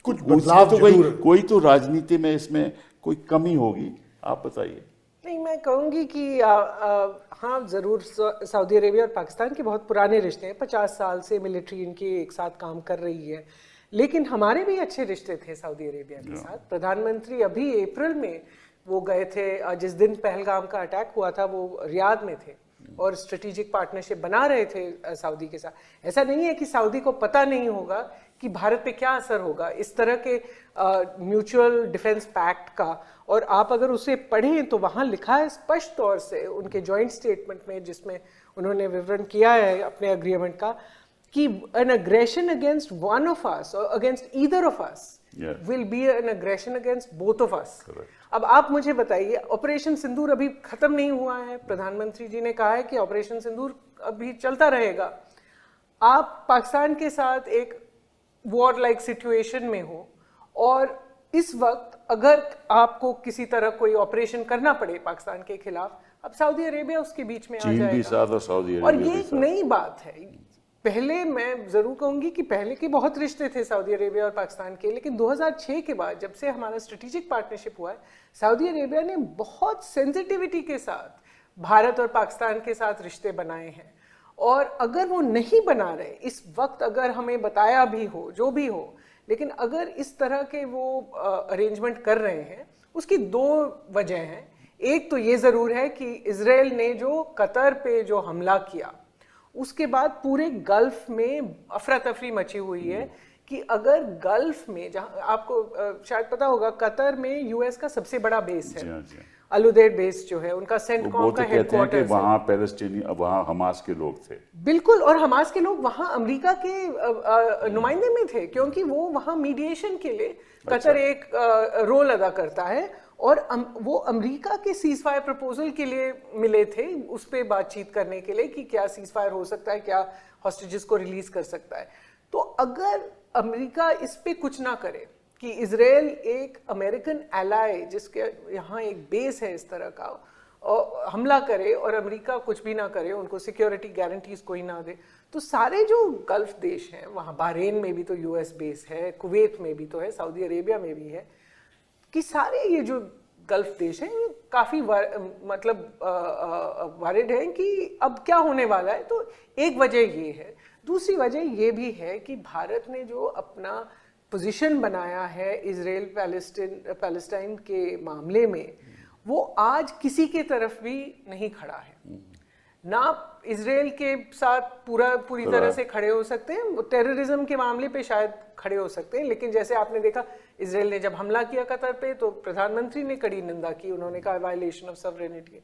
कुछ बदलाव तो कोई तो राजनीति में इसमें कोई कमी होगी, आप बताइए। नहीं, मैं कहूँगी कि हाँ ज़रूर सऊदी अरेबिया और पाकिस्तान के बहुत पुराने रिश्ते हैं, 50 साल से मिलिट्री इनकी एक साथ काम कर रही है, लेकिन हमारे भी अच्छे रिश्ते थे सऊदी अरेबिया के साथ। प्रधानमंत्री अभी अप्रैल में वो गए थे, जिस दिन पहलगाम का अटैक हुआ था वो रियाद में थे और स्ट्रेटेजिक पार्टनरशिप बना रहे थे सऊदी के साथ। ऐसा नहीं है कि सऊदी को पता नहीं होगा कि भारत पे क्या असर होगा इस तरह के म्यूचुअल डिफेंस पैक्ट का। और आप अगर उसे पढ़ें तो वहाँ लिखा है स्पष्ट तौर से उनके जॉइंट स्टेटमेंट में, जिसमें उन्होंने विवरण किया है अपने अग्रीमेंट का, कि an aggression against one of us और against either of us will be an aggression against both of us. अब आप मुझे बताइए, ऑपरेशन सिंदूर अभी खत्म नहीं हुआ है, प्रधानमंत्री जी ने कहा है कि ऑपरेशन सिंदूर अभी चलता रहेगा। आप पाकिस्तान के साथ एक वॉर लाइक सिचुएशन में हो और इस वक्त अगर आपको किसी तरह कोई ऑपरेशन करना पड़े पाकिस्तान के खिलाफ, अब सऊदी अरेबिया उसके बीच में आ जाएगा। चीन भी साथ और सऊदी अरेबिया और ये एक नई बात है। पहले मैं जरूर कहूंगी कि पहले के बहुत रिश्ते थे सऊदी अरेबिया और पाकिस्तान के, लेकिन 2006 के बाद जब से हमारा स्ट्रेटेजिक पार्टनरशिप हुआ है, सऊदी अरेबिया ने बहुत सेंसिटिविटी के साथ भारत और पाकिस्तान के साथ रिश्ते बनाए हैं। और अगर वो नहीं बना रहे इस वक्त, अगर हमें बताया भी हो जो भी हो, लेकिन अगर इस तरह के वो अरेंजमेंट कर रहे हैं, उसकी दो वजह हैं। एक तो ये ज़रूर है कि इजराइल ने जो कतर पे जो हमला किया, उसके बाद पूरे गल्फ में अफरा तफरी मची हुई है कि अगर गल्फ में, जहाँ आपको शायद पता होगा, कतर में यूएस का सबसे बड़ा बेस है, अलुदैद बेस जो है उनका सेंटकॉम का हेडक्वार्टर, वहाँ पैलेस्टीनी, वहाँ हमास के लोग थे। बिल्कुल, और हमास के लोग वहाँ अमेरिका के नुमाइंदे में थे, क्योंकि वो वहाँ मीडिएशन के लिए कतर एक रोल अदा करता है और वो अमेरिका के सीज फायर प्रपोजल के लिए मिले थे, उस पर बातचीत करने के लिए कि क्या सीज फायर हो सकता है, क्या हॉस्टेजेस को रिलीज कर सकता है। तो अगर अमेरिका इस पे कुछ ना करे कि इजराइल एक अमेरिकन एलाई जिसके यहाँ एक बेस है इस तरह का, और हमला करे और अमेरिका कुछ भी ना करे, उनको सिक्योरिटी गारंटीज कोई ना दे, तो सारे जो गल्फ देश हैं, वहाँ बहरीन में भी तो यूएस बेस है, कुवैत में भी तो है, सऊदी अरेबिया में भी है, कि सारे ये जो गल्फ देश हैं ये काफ़ी मतलब वरिड हैं कि अब क्या होने वाला है। तो एक वजह ये है। दूसरी वजह ये भी है कि भारत ने जो अपना पोजीशन बनाया है इजराइल पैलेस्टाइन के मामले में, वो आज किसी के तरफ भी नहीं खड़ा है। ना इजराइल के साथ पूरी तरह से खड़े हो सकते हैं, वो टेररिज्म के मामले पे शायद खड़े हो सकते हैं, लेकिन जैसे आपने देखा इजराइल ने जब हमला किया कतर पे तो प्रधानमंत्री ने कड़ी निंदा की, उन्होंने कहा वायलेशन ऑफ सॉवरेनिटी।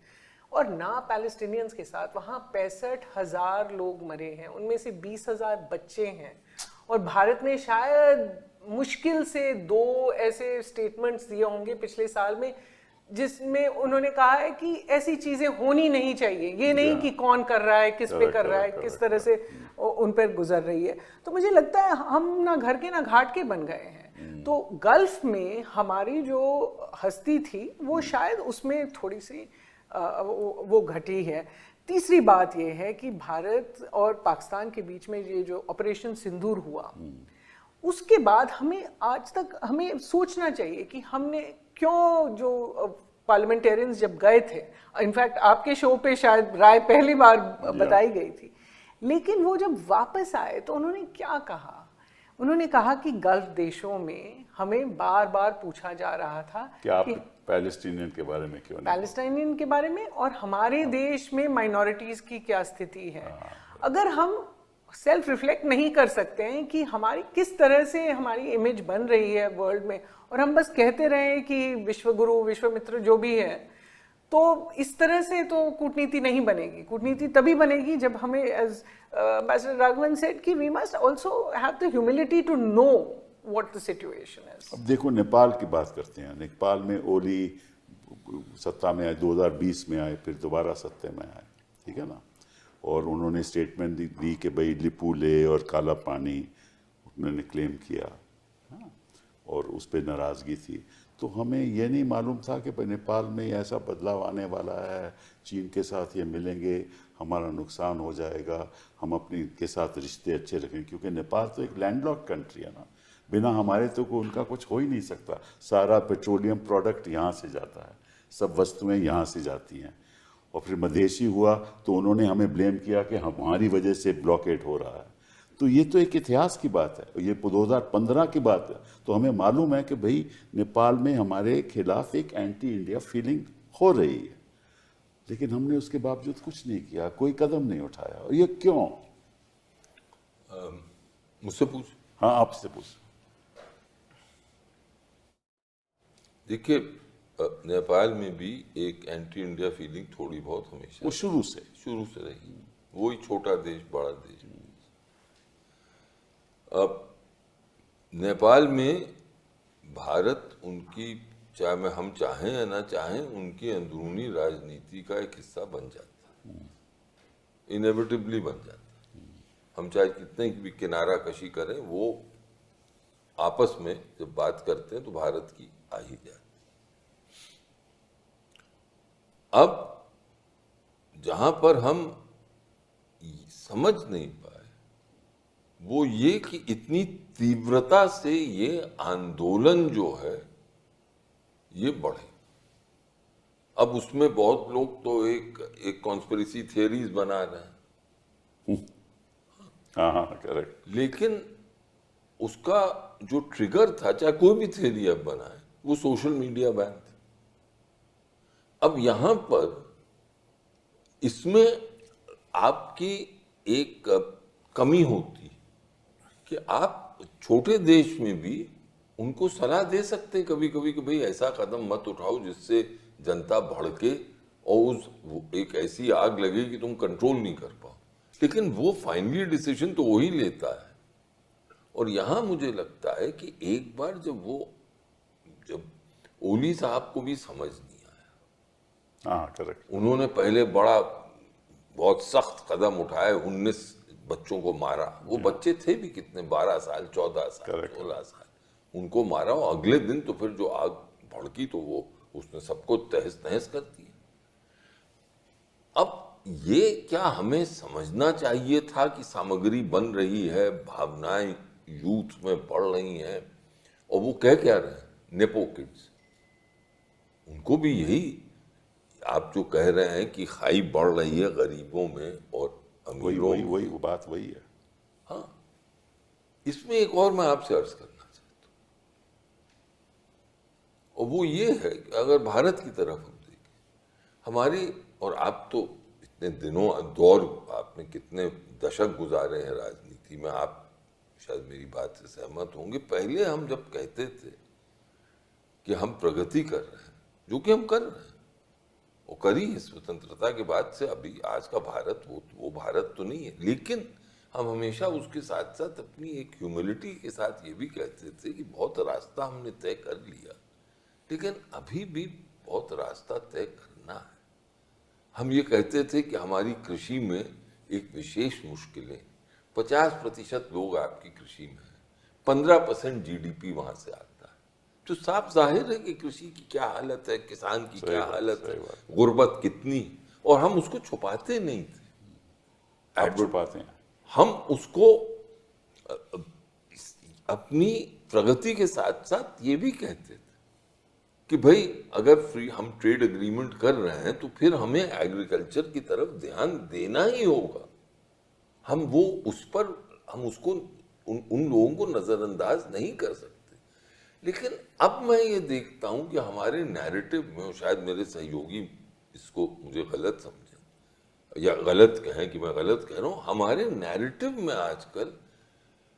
और ना पैलेस्टीनियंस के साथ वहाँ 65,000 लोग मरे हैं, उनमें से 20,000 बच्चे हैं। और भारत ने शायद मुश्किल से 2 ऐसे स्टेटमेंट्स दिए होंगे पिछले साल में जिसमें उन्होंने कहा है कि ऐसी चीजें होनी नहीं चाहिए, ये नहीं कि कौन कर रहा है, किस पे कर रहा है, किस तरह से उन पर गुजर रही है। तो मुझे लगता है हम ना घर के ना घाट के बन गए हैं। तो गल्फ में हमारी जो हस्ती थी वो शायद उसमें थोड़ी सी वो घटी है। तीसरी बात ये है कि भारत और पाकिस्तान के बीच में ये जो ऑपरेशन सिंदूर हुआ, उसके बाद हमें आज तक हमें सोचना चाहिए कि हमने क्यों, जो पार्लियामेंटेरियंस जब गए थे, इनफैक्ट आपके शो पे शायद राय पहली बार बताई गई थी, लेकिन वो जब वापस आए तो उन्होंने क्या कहा? उन्होंने कहा कि गल्फ देशों में हमें बार बार पूछा जा रहा था कि आप पैलेस्टीनियन के बारे में क्यों नहीं, पैलेस्टाइनियन के बारे में, और हमारे देश में माइनॉरिटीज की क्या स्थिति है। अगर हम सेल्फ रिफ्लेक्ट नहीं कर सकते हैं कि हमारी किस तरह से हमारी इमेज बन रही है वर्ल्ड में, और हम बस कहते रहे कि विश्वगुरु विश्वमित्र जो भी है, तो इस तरह से तो कूटनीति नहीं बनेगी। कूटनीति तभी बनेगी जब हमें, एज एम्बेसडर राघवन सेड, कि we must also have the humility to know what the situation is. अब देखो नेपाल की बात करते हैं। नेपाल में ओली सत्ता में आए, 2020 में आए, फिर दोबारा सत्ता में आए, ठीक है ना। और उन्होंने स्टेटमेंट दी कि भाई लिपुले और काला पानी उन्होंने क्लेम किया, हाँ, और उस पर नाराज़गी थी। तो हमें ये नहीं मालूम था कि नेपाल में ऐसा बदलाव आने वाला है, चीन के साथ ये मिलेंगे, हमारा नुकसान हो जाएगा, हम अपने के साथ रिश्ते अच्छे रखेंगे, क्योंकि नेपाल तो एक लैंडलॉक्ड कंट्री है ना, बिना हमारे तो उनका कुछ हो ही नहीं सकता। सारा पेट्रोलियम प्रोडक्ट यहाँ से जाता है, सब वस्तुएं यहाँ से जाती हैं। और फिर मधेशी हुआ तो उन्होंने हमें ब्लेम किया कि हमारी वजह से ब्लॉकेट हो रहा है। तो ये तो एक इतिहास की बात है, ये 2015 की बात है। तो हमें मालूम है कि भाई नेपाल में हमारे खिलाफ एक एंटी इंडिया फीलिंग हो रही है, लेकिन हमने उसके बावजूद कुछ नहीं किया, कोई कदम नहीं उठाया। और ये क्यों? मुझसे पूछ। हाँ, आपसे पूछ। देखिए, नेपाल में भी एक एंटी इंडिया फीलिंग थोड़ी बहुत हमेशा, वो शुरू से रही। वही छोटा देश बड़ा देश। अब नेपाल में भारत उनकी, चाहे हम चाहें या ना चाहें, उनकी अंदरूनी राजनीति का एक हिस्सा बन जाता है, इनएविटेबली बन जाता है। हम चाहे कितने भी किनारा कशी करें, वो आपस में जब बात करते हैं तो भारत की आ ही जाती है। अब जहां पर हम समझ नहीं पाए वो ये कि इतनी तीव्रता से ये आंदोलन जो है ये बढ़े। अब उसमें बहुत लोग तो एक कॉन्स्पिरेसी थियरीज बना रहे हैं। हाँ, करेक्ट। लेकिन उसका जो ट्रिगर था, चाहे कोई भी थियरी अब बनाए, वो सोशल मीडिया बैन था। अब यहां पर इसमें आपकी एक कमी होती कि आप छोटे देश में भी उनको सलाह दे सकते हैं कभी कभी कि भाई ऐसा कदम मत उठाओ जिससे जनता भड़के और उस एक ऐसी आग लगे कि तुम कंट्रोल नहीं कर पाओ। लेकिन वो फाइनली डिसीजन तो वही लेता है। और यहां मुझे लगता है कि एक बार जब ओली साहब को भी समझ नहीं आया। हाँ करेक्ट। उन्होंने पहले बहुत सख्त कदम उठाए, 19 बच्चों को मारा। वो बच्चे थे भी कितने, 12 साल, 14 साल, 16 साल, उनको मारा। और अगले दिन तो फिर जो आग भड़की तो वो उसने सबको तहस नहस कर दिया। अब ये क्या हमें समझना चाहिए था कि सामग्री बन रही है, भावनाएं यूथ में बढ़ रही हैं, और वो कह क्या रहे हैं, नेपो किड्स। उनको भी यही आप जो कह रहे हैं कि खाई बढ़ रही है गरीबों में और अमीरों में, वही वो बात वही है। हाँ, इसमें एक और मैं आपसे अर्ज करना चाहता हूँ, और वो ये है कि अगर भारत की तरफ हम देखें, हमारी, और आप तो इतने दिनों दौर, आपने कितने दशक गुजारे हैं राजनीति में, आप शायद मेरी बात से सहमत होंगे। पहले हम जब कहते थे कि हम प्रगति कर रहे हैं, जो कि हम कर रहे हैं, वो करी है स्वतंत्रता के बाद से, अभी आज का भारत वो भारत तो नहीं है, लेकिन हम हमेशा उसके साथ साथ अपनी एक ह्यूमिलिटी के साथ ये भी कहते थे कि बहुत रास्ता हमने तय कर लिया, लेकिन अभी भी बहुत रास्ता तय करना है। हम ये कहते थे कि हमारी कृषि में एक विशेष मुश्किलें, 50% लोग आपकी कृषि में हैं, 15% GDP वहां से आता है, तो साफ जाहिर है कि कृषि की क्या हालत है, किसान की क्या हालत है, गुर्बत कितनी, और हम उसको छुपाते नहीं थे। आप छुपाते हैं, हम उसको अपनी प्रगति के साथ साथ ये भी कहते थे कि भाई अगर हम ट्रेड एग्रीमेंट कर रहे हैं तो फिर हमें एग्रीकल्चर की तरफ ध्यान देना ही होगा। हम वो उस पर हम उसको उन लोगों को नजरअंदाज नहीं कर सकते। लेकिन अब मैं ये देखता हूं कि हमारे नैरेटिव में, शायद मेरे सहयोगी इसको मुझे गलत समझें या गलत कहें कि मैं गलत कह रहा हूं, हमारे नैरेटिव में आजकल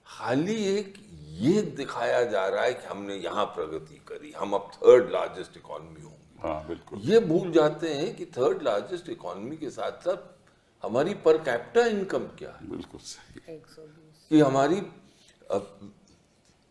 खाली एक ये दिखाया जा रहा है कि हमने यहाँ प्रगति करी, हम अब 3rd लार्जेस्ट इकोनॉमी होंगे। हाँ बिल्कुल। ये भूल जाते हैं कि 3rd लार्जेस्ट इकोनॉमी के साथ साथ हमारी पर कैपिटा इनकम क्या है। बिल्कुल सही। कि हमारी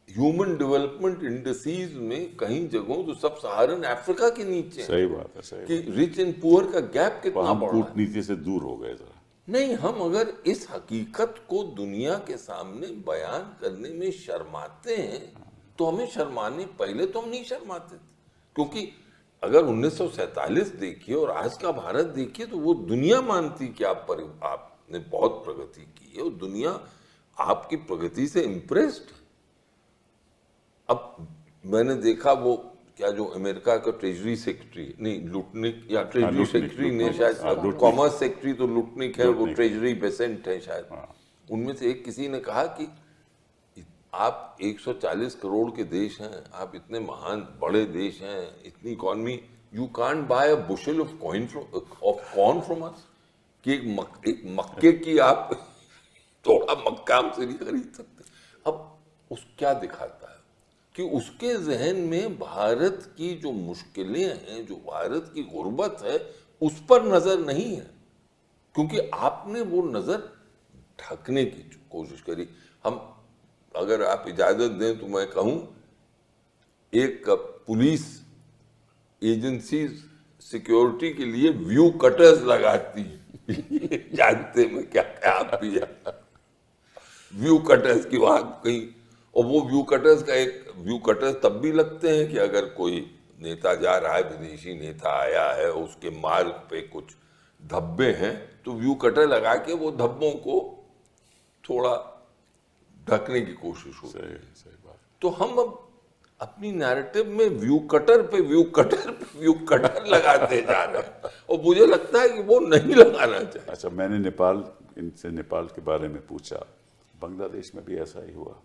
ह्यूमन डेवलपमेंट इंडस्ट्रीज में कहीं जगहों तो सब सहारन अफ्रीका के नीचे सही बात है, सही कि रिच एंड पुअर का गैप कितना बड़ा है। कूटनीति से दूर हो गए जरा। नहीं, हम अगर इस हकीकत को दुनिया के सामने बयान करने में शर्माते हैं तो हमें शर्माने, पहले तो हम नहीं शर्माते थे, क्योंकि अगर 1947 देखिए और आज का भारत देखिए तो वो दुनिया मानती कि आपने बहुत प्रगति की है और दुनिया आपकी प्रगति से इम्प्रेस्ड है। अब मैंने देखा वो क्या जो अमेरिका का ट्रेजरी सेक्रेटरी, नहीं लुटनिक या ट्रेजरी सेक्रेटरी ने शायद, कॉमर्स सेक्रेटरी तो लुटनिक है, वो ट्रेजरी बेसेंट है शायद, उनमें से एक किसी ने कहा कि आप 140 करोड़ के देश हैं, आप इतने महान बड़े देश हैं, इतनी economy, you can't buy a bushel of corn from us, कि एक मक्के की आप थोड़ा मक्का हमसे नहीं खरीद सकते। अब उस क्या दिखाता है कि उसके जहन में भारत की जो मुश्किलें हैं, जो भारत की गुर्बत है, उस पर नजर नहीं है, क्योंकि आपने वो नजर ढकने की कोशिश करी। हम, अगर आप इजाजत दें तो मैं कहूं, एक पुलिस एजेंसी सिक्योरिटी के लिए व्यू कटर्स लगाती जानते में क्या आप भी व्यू कटर्स की वहां कहीं, और वो व्यू कटर्स तब भी लगते हैं कि अगर कोई नेता जा रहा है, विदेशी नेता आया है, उसके मार्ग पे कुछ धब्बे हैं तो व्यू कटर लगा के वो धब्बों को थोड़ा ढकने की कोशिश हो रही है। सही बात। तो हम अब अपनी नैरेटिव में व्यू कटर लगाते जा रहे हैं और मुझे लगता है कि वो नहीं लगाना चाहिए। अच्छा, मैंने इनसे नेपाल के बारे में पूछा, बांग्लादेश में भी ऐसा ही हुआ।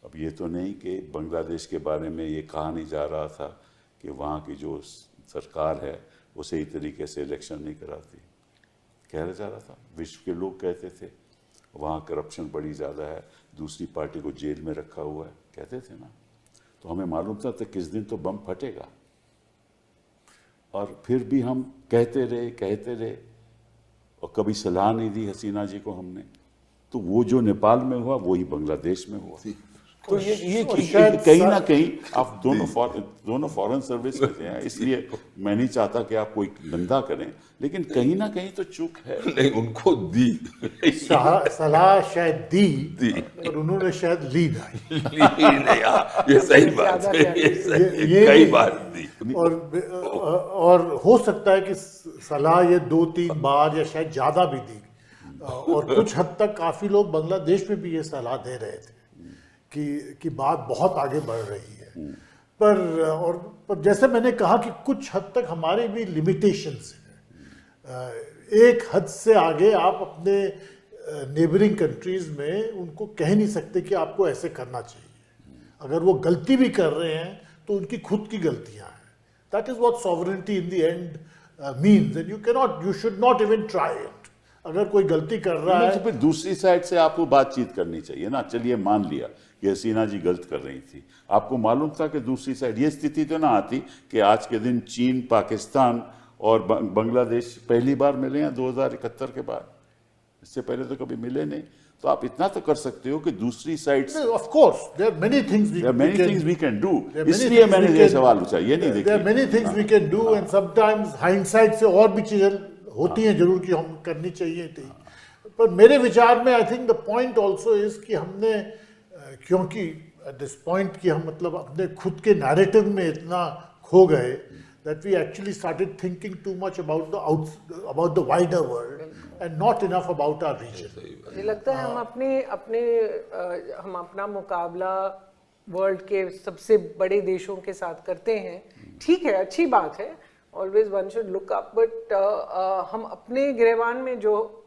अब ये तो नहीं कि बांग्लादेश के बारे में ये कहा नहीं जा रहा था कि वहाँ की जो सरकार है वो सही तरीके से इलेक्शन नहीं कराती, कहा जा रहा था, विश्व के लोग कहते थे वहाँ करप्शन बड़ी ज़्यादा है, दूसरी पार्टी को जेल में रखा हुआ है, कहते थे ना। तो हमें मालूम था किस दिन तो बम फटेगा, और फिर भी हम कहते रहे और कभी सलाह नहीं दी हसीना जी को हमने। तो वो जो नेपाल में हुआ वही बांग्लादेश में हुआ। तो ये शायद कहीं ना कहीं आप दोनों फॉरेन सर्विस करते हैं, इसलिए मैं नहीं चाहता कि आप कोई निंदा करें, लेकिन कहीं ना कहीं तो चूक है। नहीं, उनको दी सलाह शायद दी और उन्होंने शायद ली नहीं। नहीं, ये सही बात है, ये कई बार दी। और हो सकता है कि सलाह ये 2-3 बार या शायद ज़्यादा भी दी, और कुछ हद तक काफ़ी लोग बांग्लादेश में भी ये सलाह दे रहे थे कि बात बहुत आगे बढ़ रही है। पर जैसे मैंने कहा कि कुछ हद तक हमारे भी लिमिटेशंस हैं। एक हद से आगे आप अपने नेबरिंग कंट्रीज़ में उनको कह नहीं सकते कि आपको ऐसे करना चाहिए। अगर वो गलती भी कर रहे हैं तो उनकी खुद की गलतियां हैं। That is what sovereignty in the end means, and you should not even try it. अगर कोई गलती कर रहा है तो फिर दूसरी साइड से आपको बातचीत करनी चाहिए ना। चलिए मान लिया कि हसीना जी गलत कर रही थी, आपको मालूम था कि दूसरी साइड, ये स्थिति तो ना आती कि आज के दिन चीन, पाकिस्तान और बांग्लादेश पहली बार मिले हैं 2071 के बाद, इससे पहले तो कभी मिले नहीं। तो आप इतना तो कर सकते हो कि दूसरी साइड से, of course there are many things we can do, इसलिए मैंने ये सवाल पूछा। ये नहीं देखिए, there are many things we can do, and sometimes hindsight से और भी चीजें होती हैं जरूर कि हम करनी चाहिए थी। पर मेरे विचार में I think the point also is कि हमने, क्योंकि एट दिस पॉइंट कि हम मतलब अपने खुद के नैरेटिव में इतना खो गए that we actually started thinking too much about the wider world and not enough about our region. मुझे लगता है हम अपना मुकाबला वर्ल्ड के सबसे बड़े देशों के साथ करते हैं। ठीक है, अच्छी बात है, always one should look up, but हम अपने गिरेबान में जो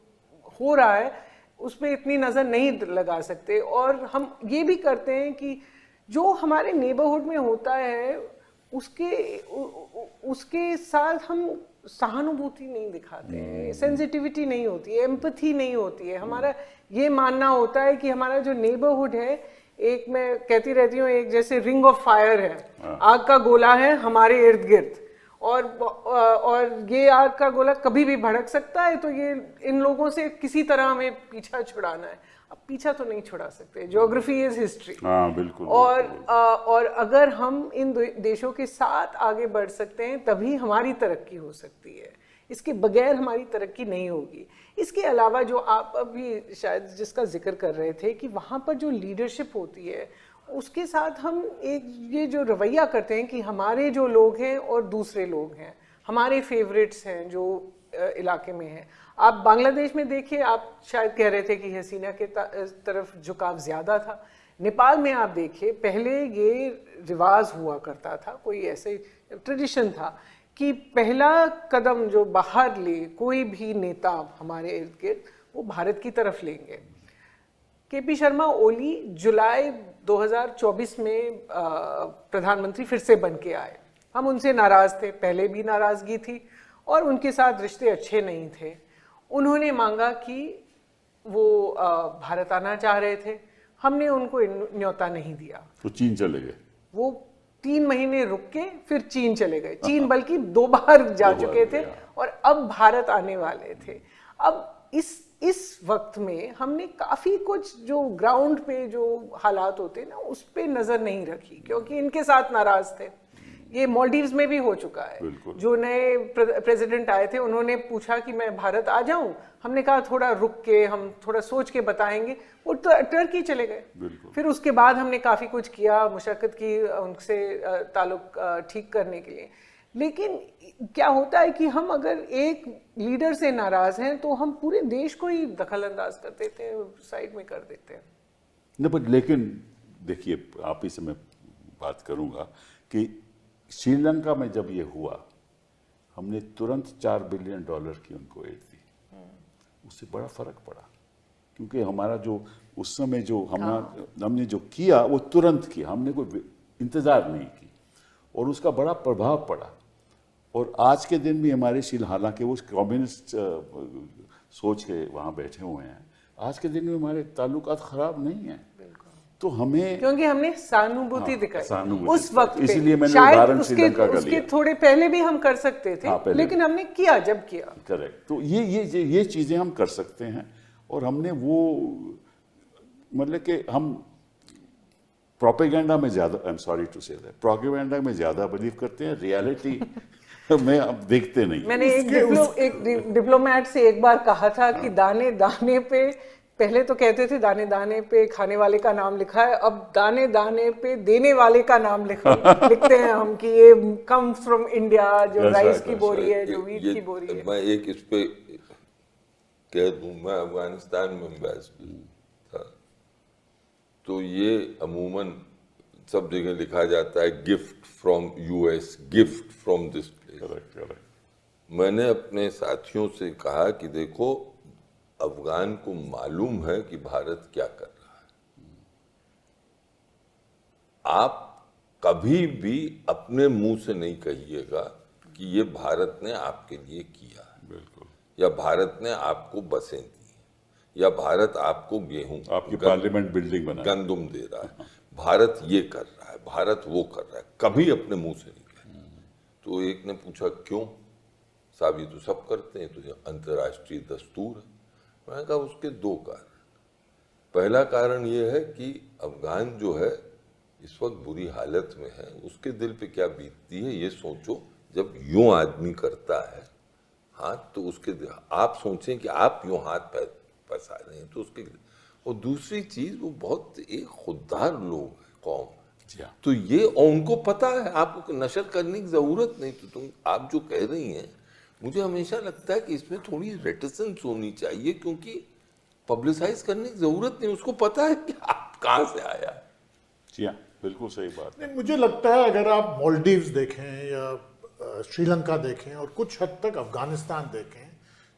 हो रहा है उस पर इतनी नज़र नहीं लगा सकते। और हम ये भी करते हैं कि जो हमारे नेबरहुड में होता है उसके साथ हम सहानुभूति नहीं दिखाते हैं, सेंसिटिविटी नहीं होती है, एम्पैथी नहीं होती है। हमारा ये मानना होता है कि हमारा जो नेबरहुड है, एक मैं कहती रहती हूँ, एक जैसे रिंग ऑफ फायर है, आग का गोला है हमारे इर्द गिर्द, और ये आग का गोला कभी भी भड़क सकता है। तो ये इन लोगों से किसी तरह हमें पीछा छुड़ाना है। अब पीछा तो नहीं छुड़ा सकते, ज्योग्राफी इज हिस्ट्री। हाँ बिल्कुल। और अगर हम इन देशों के साथ आगे बढ़ सकते हैं तभी हमारी तरक्की हो सकती है, इसके बगैर हमारी तरक्की नहीं होगी। इसके अलावा जो आप अभी शायद जिसका जिक्र कर रहे थे कि वहाँ पर जो लीडरशिप होती है उसके साथ हम एक ये जो रवैया करते हैं कि हमारे जो लोग हैं और दूसरे लोग हैं, हमारे फेवरेट्स हैं जो इलाके में हैं। आप बांग्लादेश में देखिए, आप शायद कह रहे थे कि हसीना के तरफ झुकाव ज़्यादा था। नेपाल में आप देखिए, पहले ये रिवाज हुआ करता था, कोई ऐसे ट्रेडिशन था कि पहला कदम जो बाहर ले कोई भी नेता हमारे इर्द गिर्द, वो भारत की तरफ लेंगे। केपी शर्मा ओली जुलाई 2024 में प्रधानमंत्री फिर से बन के आए। हम उनसे नाराज़ थे, पहले भी नाराज़गी थी और उनके साथ रिश्ते अच्छे नहीं थे। उन्होंने मांगा कि वो भारत आना चाह रहे थे, हमने उनको न्योता नहीं दिया, तो चीन चले गए। वो 3 महीने रुक के फिर चीन चले गए। चीन बल्कि 2 बार जा चुके थे और अब भारत आने वाले थे। अब इस वक्त में हमने काफ़ी कुछ जो ग्राउंड पे जो हालात होते ना उस पर नज़र नहीं रखी, क्योंकि इनके साथ नाराज़ थे। ये मालदीव्स में भी हो चुका है। जो नए प्रेसिडेंट आए थे उन्होंने पूछा कि मैं भारत आ जाऊं, हमने कहा थोड़ा रुक के, हम थोड़ा सोच के बताएंगे, वो टर्की चले गए। फिर उसके बाद हमने काफ़ी कुछ किया, मुशक्कत की उनसे ताल्लुक ठीक करने के लिए। लेकिन क्या होता है कि हम अगर एक लीडर से नाराज़ हैं तो हम पूरे देश को ही दखल अंदाज कर देते हैं, साइड में कर देते हैं। नहीं, बट लेकिन देखिए, आप ही से मैं बात करूंगा कि श्रीलंका में जब ये हुआ, हमने तुरंत $4 बिलियन की उनको एड दी। उससे बड़ा फर्क पड़ा, क्योंकि हमारा जो उस समय जो हमने जो किया वो तुरंत किया, हमने कोई इंतज़ार नहीं की और उसका बड़ा प्रभाव पड़ा। और आज के दिन भी हमारे हालांकि वो कम्युनिस्ट सोच के वहाँ बैठे हुए हैं, आज के दिन में हमारे ताल्लुकात ख़राब नहीं हैं। तो हमें, क्योंकि हमने सहानुभूति दिखाई उस वक्त, इसीलिए मैंने उदाहरण श्रीलंका का लिया। उसके थोड़े पहले भी हम कर सकते थे, लेकिन हमने किया जब किया। करेक्ट। तो ये चीजें हम कर सकते हैं। और हमने वो मतलब कि हम प्रोपेगेंडा में ज्यादा, I am sorry to say that, propaganda में ज्यादा बिलीव करते हैं, रियलिटी में अब देखते नहीं। मैंने एक डिप्लोमेट से एक बार कहा था कि दाने दाने पे, पहले तो कहते थे दाने दाने पे खाने वाले का नाम लिखा है, अब दाने दाने पे देने वाले का नाम लिखते हैं हम कि ये कम फ्रॉम इंडिया, जो राइस की बोरी है, जो वीट की बोरी है। मैं एक इस पे कह दूं, मैं अफगानिस्तान में एम्बेसडर था, तो ये अमूमन सब जगह लिखा जाता है gift from US, gift from this place. मैंने अपने साथियों से कहा कि देखो, अफगान को मालूम है कि भारत क्या कर रहा है। आप कभी भी अपने मुंह से नहीं कहिएगा कि ये भारत ने आपके लिए किया है, बिल्कुल, या भारत ने आपको बसें दी, या भारत आपको गेहूं, आपकी पार्लियामेंट बिल्डिंग बना, गंदुम दे रहा है, भारत ये कर रहा है, भारत वो कर रहा है, कभी अपने मुंह से नहीं कहा। तो एक ने पूछा क्यों साहब, ये तो सब करते हैं, तो ये अंतर्राष्ट्रीय दस्तूर है। मैंने कहा उसके दो कारण। पहला कारण ये है कि अफगान जो है इस वक्त बुरी हालत में है, उसके दिल पे क्या बीतती है ये सोचो। जब यूं आदमी करता है हाथ, तो उसके आप सोचें कि आप यूं हाथ फंसा रहे हैं तो उसके। और दूसरी चीज, वो बहुत एक खुददार लोग है, कौम, तो ये उनको पता है, आपको नशर करने की जरूरत नहीं। तो तुम आप जो कह रही हैं, मुझे हमेशा लगता है कि इसमें थोड़ी रेटिसेंस होनी चाहिए, क्योंकि पब्लिसाइज करने की जरूरत नहीं, उसको पता है कि आप कहां से आया है। जी हाँ, बिल्कुल सही बात है। मुझे लगता है अगर आप मालदीव्स देखें या श्रीलंका देखें और कुछ हद तक अफगानिस्तान देखें,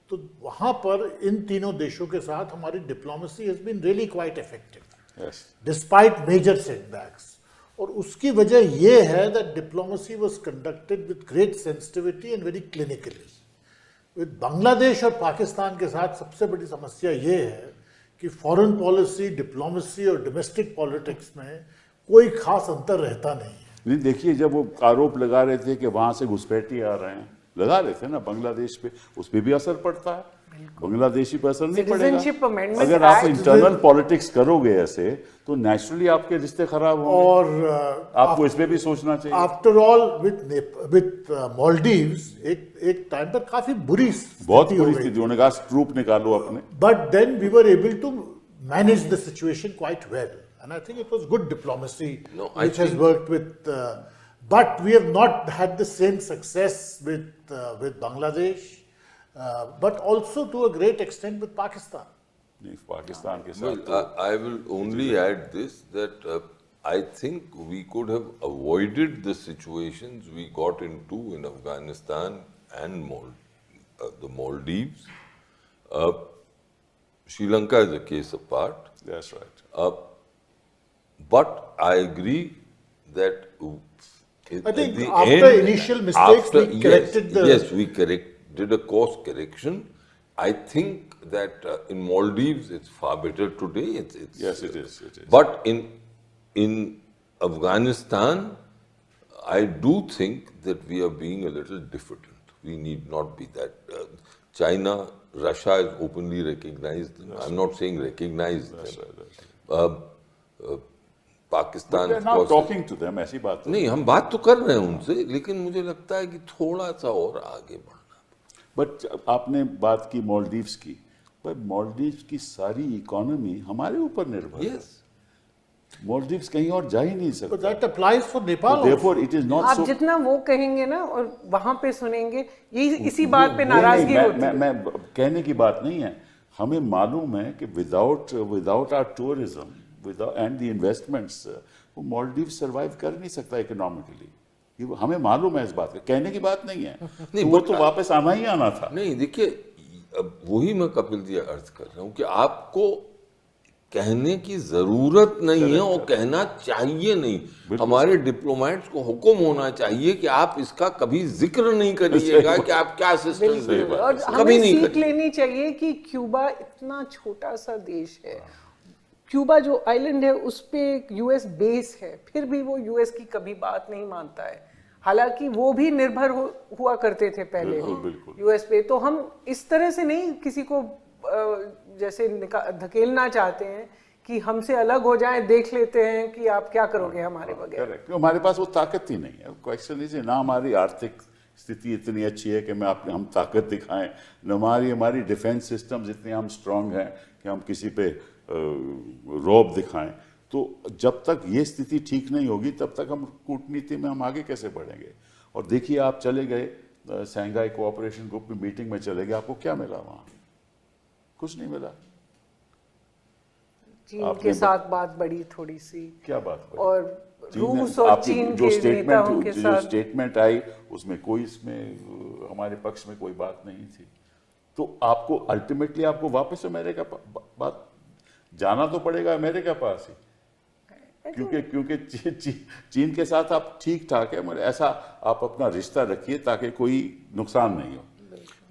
तो वहां पर इन तीनों देशों के साथ हमारी diplomacy has been really quite effective despite major setbacks. और उसकी वजह यह है that diplomacy was conducted with great sensitivity and very clinically. With Bangladesh और पाकिस्तान के साथ सबसे बड़ी समस्या यह है कि फॉरेन पॉलिसी, डिप्लोमेसी और डोमेस्टिक पॉलिटिक्स में कोई खास अंतर रहता नहीं है। नहीं, देखिए, जब वो आरोप लगा रहे थे कि वहां से घुसपैठी आ रहे हैं, लगा रहे थे ना बांग्लादेश पे, उस पे भी असर पड़ता है, बांग्लादेशी पर असर नहीं पड़ेगा। अगर आप इंटरनल पॉलिटिक्स करोगे ऐसे, तो नेचुरली आपके रिश्ते खराब होंगे। और आपको इस पे भी सोचना चाहिए। आफ्टर ऑल विद मालदीव्स एक टाइम पर काफी बहुत बुरी स्थिति, उन्होंने कहा ट्रूप निकालो अपने। But then we were able to manage the situation quite well, and I think it was good diplomacy which has worked with but we have not had the same success with Bangladesh, but also to a great extent with Pakistan. Pakistan ke saath I will only add this, that I think we could have avoided the situations we got into in Afghanistan and the Maldives. Sri Lanka is a case apart. That's right. But I agree that I think after initial mistakes we corrected we did a course correction. I think that in Maldives it's far better today. Yes, it is. But in Afghanistan, I do think that we are being a little diffident. We need not be that. China, Russia is openly recognized. I'm not saying recognized. Pakistan talking to them, ऐसी बात नहीं, हम बात तो कर रहे हैं उनसे, लेकिन मुझे लगता है कि थोड़ा सा और आगे बढ़ना। बट आपने बात की मालदीव्स की, पर मालदीव्स की सारी इकोनॉमी हमारे ऊपर निर्भर है। मालदीव्स कहीं और जा ही नहीं सकता। But that applies for Nepal. Therefore it is not आप जितना वो कहेंगे ना और वहां पे सुनेंगे, ये इसी बात पे नाराजगी होती है। मैं कहने की बात नहीं है, हमें मालूम है कि without our tourism and the investments, वो मालदीव सर्वाइव कर नहीं सकता इकोनॉमिकली। हमें मालूम है इस बात का, कहने की बात नहीं है। नहीं, वो तो वापस आना ही आना था। नहीं, देखिए, वही मैं कपिल जी अर्ज कर रहा हूँ कि आपको कहने की जरूरत नहीं है और कहना चाहिए नहीं। हमारे डिप्लोमेट्स को हुक्म होना चाहिए कि आप इसका कभी जिक्र नहीं करिएगा कि आप क्या सिस्टम से, और हमें सीख लेनी चाहिए कि क्यूबा इतना छोटा सा देश है, क्यूबा जो आइलैंड है उस पे यूएस बेस है, फिर भी वो यूएस की कभी बात नहीं मानता है, हालांकि वो भी निर्भर हुआ करते थे पहले यूएस पे। तो हम इस तरह से नहीं किसी को जैसे धकेलना चाहते हैं कि हमसे अलग हो जाएं, देख लेते हैं कि आप क्या करोगे हमारे बगैर। करेक्ट, हमारे पास वो ताकत ही नहीं है। क्वेश्चन इज ना हमारी आर्थिक स्थिति इतनी अच्छी है कि हम ताकत दिखाएं, न हमारी डिफेंस सिस्टम्स इतने हम स्ट्रांग हैं कि हम किसी पे रौब दिखाएं। तो जब तक ये स्थिति ठीक नहीं होगी तब तक हम कूटनीति में हम आगे कैसे बढ़ेंगे। और देखिए आप चले गए शंघाई कोऑपरेशन ग्रुप की मीटिंग में चले गए, आपको क्या मिला वहां? कुछ नहीं मिला। चीन के साथ बात बढ़ी थोड़ी सी, क्या बात बढ़ी? और रूस और चीन के नेताओं के साथ जो स्टेटमेंट आई उसमें कोई इसमें हमारे पक्ष में कोई बात नहीं थी। तो आपको अल्टीमेटली आपको वापस अमेरिका बात जाना तो पड़ेगा अमेरिका पास ही, क्योंकि चीन के साथ आप ठीक ठाक है, मगर ऐसा आप अपना रिश्ता रखिए ताकि कोई नुकसान नहीं हो।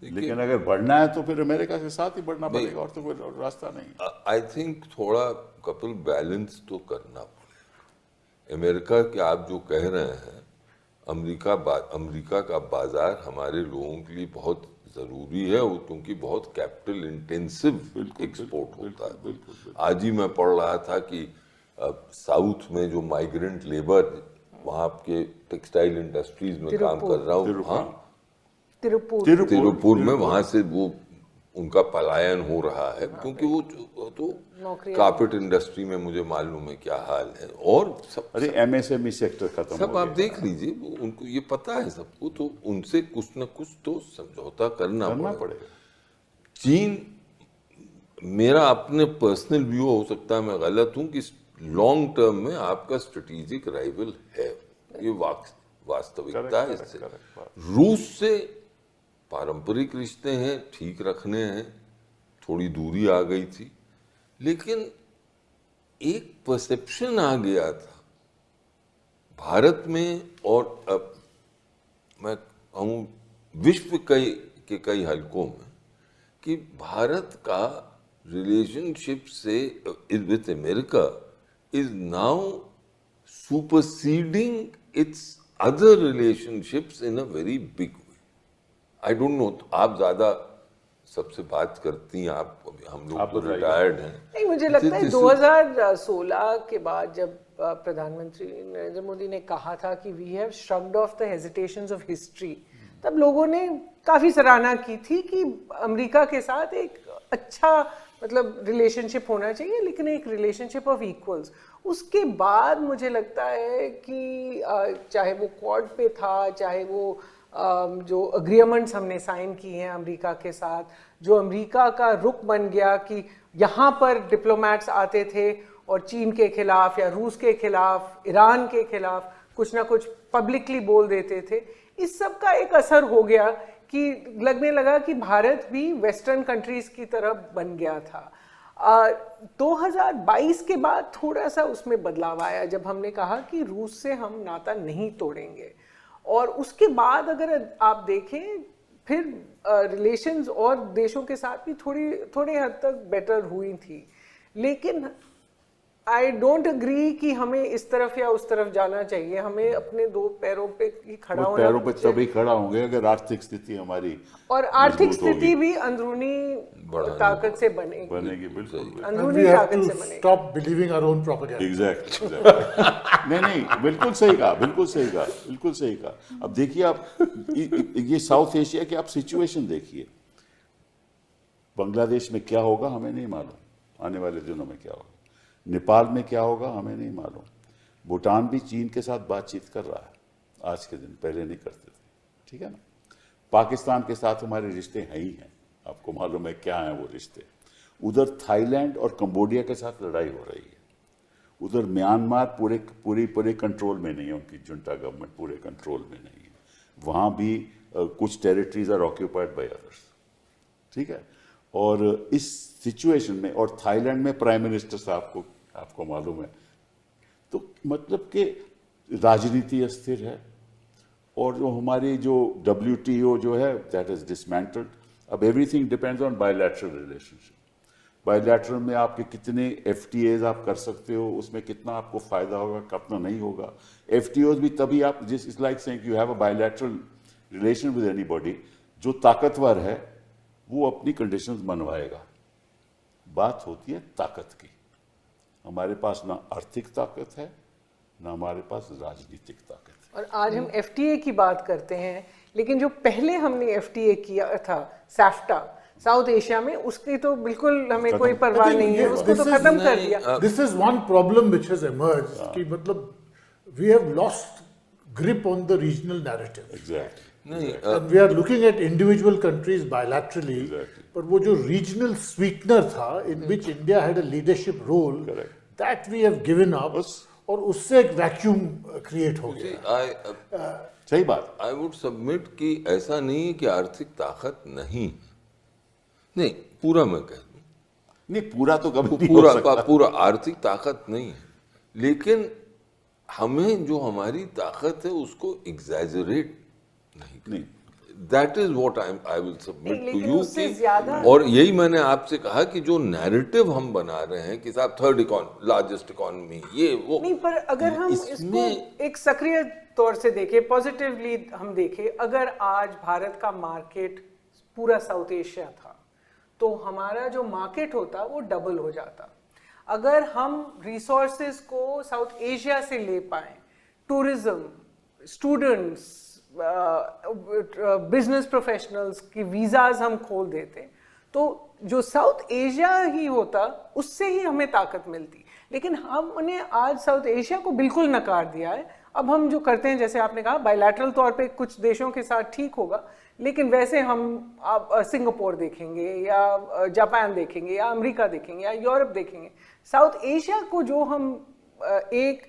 लेकिन अगर बढ़ना है तो फिर अमेरिका के साथ ही बढ़ना पड़ेगा, और तो कोई रास्ता नहीं। आई थिंक थोड़ा कपिल बैलेंस तो करना पड़ेगा। अमेरिका के आप जो कह रहे हैं, अमेरिका का बाजार हमारे लोगों के लिए बहुत जरूरी है, क्योंकि बहुत कैपिटल इंटेंसिव एक्सपोर्ट होता है। आज ही मैं पढ़ रहा था कि साउथ में जो माइग्रेंट लेबर वहाँ आपके टेक्सटाइल इंडस्ट्रीज में काम कर रहा हूँ, हाँ तिरुपुर में, वहां से वो उनका पलायन हो रहा है, क्योंकि वो तो कारपेट इंडस्ट्री में मुझे मालूम है क्या हाल है। और सब अरे एमएसएमई सेक्टर खत्म सब आप देख लीजिए, उनको ये पता है सबको, तो उनसे कुछ न कुछ तो समझौता करना पड़ेगा। चीन, मेरा अपने पर्सनल व्यू हो सकता है मैं गलत हूं, कि लॉन्ग टर्म में आपका स्ट्रेटेजिक राइवल है, ये वास्तविकता है। इससे रूस से पारंपरिक रिश्ते हैं, ठीक रखने हैं, थोड़ी दूरी आ गई थी, लेकिन एक परसेप्शन आ गया था भारत में, और अब मैं कहूँ विश्व के कई हलकों में, कि भारत का रिलेशनशिप से with America is now superseding it's other relationships in a very big way. I don't know, आप ज्यादा सबसे बात करती हैं, हम लोग तो रिटायर्ड हैं। नहीं, मुझे लगता है 2016 के बाद जब प्रधानमंत्री नरेंद्र मोदी ने कहा था कि we have shrugged off the hesitations of history, तब लोगों ने काफी सराहना की थी कि अमेरिका के साथ एक अच्छा मतलब रिलेशनशिप होना चाहिए, लेकिन एक रिलेशनशिप ऑफ इक्वल्स। उसके बाद मुझे लगता है कि चाहे वो क्वाड पे था, चाहे वो जो अग्रीमेंट्स हमने साइन किए हैं अमेरिका के साथ, जो अमेरिका का रुख बन गया कि यहाँ पर डिप्लोमेट्स आते थे और चीन के खिलाफ या रूस के खिलाफ, ईरान के खिलाफ कुछ ना कुछ पब्लिकली बोल देते थे। इस सब का एक असर हो गया कि लगने लगा कि भारत भी वेस्टर्न कंट्रीज की तरफ बन गया था। 2022 के बाद थोड़ा सा उसमें बदलाव आया, जब हमने कहा कि रूस से हम नाता नहीं तोड़ेंगे, और उसके बाद अगर आप देखें फिर रिलेशंस और देशों के साथ भी थोड़े हद तक बेटर हुई थी। लेकिन आई डोंट अग्री कि हमें इस तरफ या उस तरफ जाना चाहिए। हमें अपने दो पैरों पे ही खड़ा होना, पैरों पे तभी खड़ा होंगे अगर आर्थिक स्थिति हमारी, और आर्थिक स्थिति भी अंदरूनी ताकत से बनेगी। बिल्कुल अंदरूनी ताकत से बनेगी। Stop believing our own propaganda. Exactly. नहीं, बिल्कुल सही कहा। अब देखिए आप ये साउथ एशिया की आप सिचुएशन देखिए, बांग्लादेश में क्या होगा हमें नहीं मालूम, आने वाले दिनों में क्या होगा, नेपाल में क्या होगा हमें नहीं मालूम, भूटान भी चीन के साथ बातचीत कर रहा है आज के दिन, पहले नहीं करते थे, ठीक है ना। पाकिस्तान के साथ हमारे रिश्ते हैं ही हैं, आपको मालूम है क्या है वो रिश्ते। उधर थाईलैंड और कंबोडिया के साथ लड़ाई हो रही है, उधर म्यांमार पूरे कंट्रोल में नहीं है, उनकी जुंटा गवर्नमेंट पूरे कंट्रोल में नहीं है, वहाँ भी कुछ territories are occupied by others, ठीक है। और इस सिचुएशन में, और थाईलैंड में प्राइम मिनिस्टर साहब को आपको मालूम है, तो मतलब कि राजनीति अस्थिर है। और जो हमारी जो WTO जो है दैट इज डिसमेंटल्ड। अब everything depends on bilateral relationship. Bilateral में आपके कितने FTAs आप कर सकते हो, उसमें कितना आपको फायदा होगा, कितना नहीं होगा। FTOs भी तभी आप, जिस is like saying you have a bilateral relation with anybody, जो ताकतवर है वो अपनी कंडीशंस मनवाएगा। बात होती है ताकत की, हमारे पास ना आर्थिक ताकत है, ना हमारे पास राजनीतिक ताकत है। और आज हम एफटीए की बात करते हैं, लेकिन जो पहले हमने एफटीए किया था, सैफ्टा, साउथ एशिया में, उसकी तो बिल्कुल हमें कोई परवाह नहीं है, उसको तो खत्म कर दिया। This is one problem which has emerged कि मतलब we have lost grip on the regional narrative. Exactly. And we are looking at individual countries bilaterally. Exactly. पर वो जो regional sweetener था, in which India had a leadership role, Correct. that we have given up. और उससे एक vacuum create हो गया। सही बात। I would submit कि ऐसा नहीं है कि आर्थिक ताकत नहीं, नहीं पूरा मैं कह दूं, नहीं पूरा तो कभी नहीं हो सकता। पूरा आर्थिक ताकत नहीं है, लेकिन हमें जो हमारी ताकत है उसको एग्जैजरेट नहीं, that is what I will submit to you की। और यही मैंने आपसे कहा कि जो नैरेटिव हम बना रहे हैं कि साहब थर्ड लार्जेस्ट इकोनॉमी ये वो नहीं, पर अगर हम इसको एक सक्रिय तौर से देखें, पॉजिटिवली हम देखें, अगर आज भारत का मार्केट पूरा साउथ एशिया था तो हमारा जो मार्केट होता वो डबल हो जाता। अगर हम रिसोर्सेज को साउथ एशिया से ले पाए, टूरिज्म, स्टूडेंट्स, बिजनेस प्रोफेशनल्स की वीज़ाज हम खोल देते, तो जो साउथ एशिया ही होता उससे ही हमें ताकत मिलती। लेकिन हमने आज साउथ एशिया को बिल्कुल नकार दिया है। अब हम जो करते हैं, जैसे आपने कहा, बायलैटरल तौर पे कुछ देशों के साथ ठीक होगा, लेकिन वैसे हम सिंगापुर देखेंगे या जापान देखेंगे या अमेरिका देखेंगे या यूरोप देखेंगे, साउथ एशिया को जो हम एक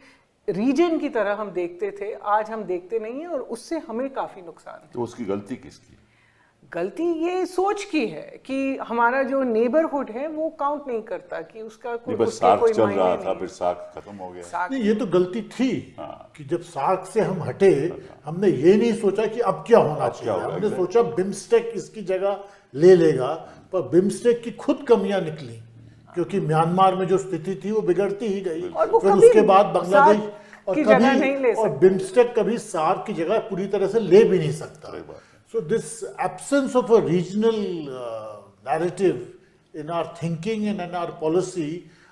रीजन की तरह हम देखते थे, आज हम देखते नहीं है, और उससे हमें काफी नुकसान है। तो उसकी गलती किसकी? गलती ये सोच की है कि हमारा जो नेबरहुड है वो काउंट नहीं करता, कि उसका कोई सार्क चल रहा था, फिर सार्क खत्म हो गया। नहीं, ये तो गलती थी कि जब सार्क से हम हटे, हमने ये नहीं सोचा कि अब क्या होना चाहिए। हमने सोचा बिम्स्टेक इसकी जगह ले लेगा, पर बिम्स्टेक की खुद कमियां निकली, क्योंकि म्यांमार में जो स्थिति थी वो बिगड़ती ही गई। फिर उसके बाद बांग्लादेश, और बिम्स्टेक कभी सार्क की जगह पूरी तरह से ले भी नहीं सकता। So this absence of a regional narrative in our thinking and in our policy,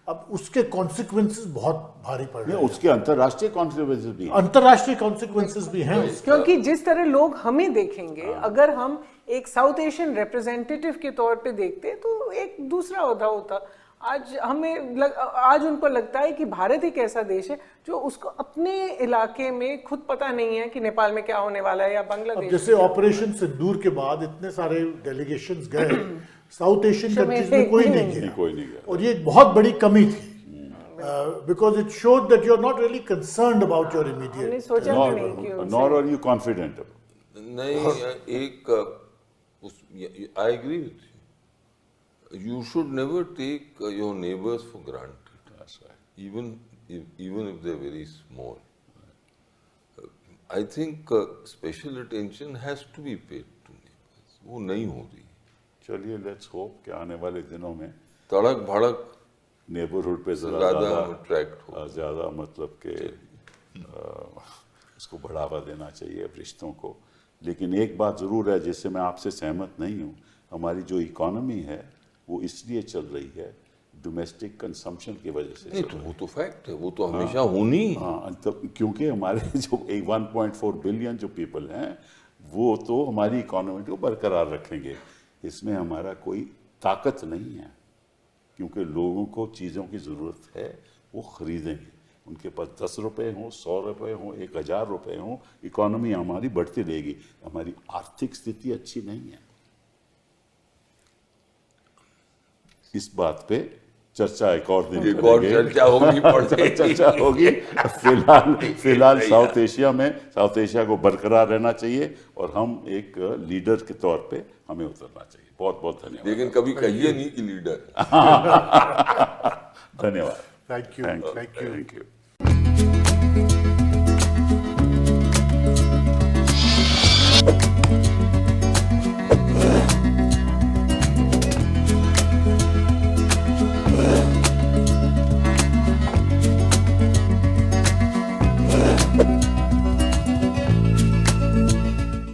अब उसके consequences बहुत भारी पड़ रहे हैं। उसके अंतर्राष्ट्रीय consequences भी हैं। अंतर्राष्ट्रीय consequences भी हैं। क्योंकि जिस तरह लोग हमें देखेंगे, अगर हम एक साउथ एशियन रिप्रेजेंटेटिव के तौर पे देखते तो एक दूसरा ओहदा होता। आज उनको लगता है कि भारत एक ऐसा देश है जो उसको अपने इलाके में खुद पता नहीं है कि नेपाल में क्या होने वाला है या बांग्लादेश। जैसे ऑपरेशन सिंदूर के बाद इतने सारे डेलीगेशंस गए, साउथ एशियन कंट्रीज में कोई नहीं गया, और ये एक बहुत बड़ी कमी थी, because it showed that you are not really concerned about your immediate, nor are you confident. नहीं, एक I agree with you. You should never take your neighbors for granted. That's right. Even if they're very small. I think special attention has to be paid to neighbors. वो नहीं हो रही। चलिए, let's hope कि आने वाले दिनों में तड़क भड़क नेबरहुड पे ज़्यादा मतलब कि उसको बढ़ावा देना चाहिए रिश्तों को। लेकिन एक बात ज़रूर है जिससे मैं आपसे सहमत नहीं हूँ, हमारी जो इकोनॉमी है वो इसलिए चल रही है डोमेस्टिक कंजम्पशन की वजह से। नहीं, तो वो तो फैक्ट है, वो तो हमेशा होनी। क्योंकि हमारे जो 1.4 बिलियन जो पीपल हैं वो तो हमारी इकोनॉमी को बरकरार रखेंगे, इसमें हमारा कोई ताकत नहीं है, क्योंकि लोगों को चीज़ों की ज़रूरत है, वो ख़रीदेंगे, उनके पास 10 रुपये हों, 100 रुपये हों, 1000 रुपये हों, इकोनॉमी हमारी बढ़ती रहेगी। हमारी आर्थिक स्थिति अच्छी नहीं है। इस बात पे चर्चा एक और दिन चर्चा होगी। फिलहाल साउथ एशिया को बरकरार रहना चाहिए और हम एक लीडर के तौर पे हमें उतरना चाहिए। बहुत बहुत धन्यवाद। लेकिन कभी कहिए नहीं कि लीडर। धन्यवाद। Thank you.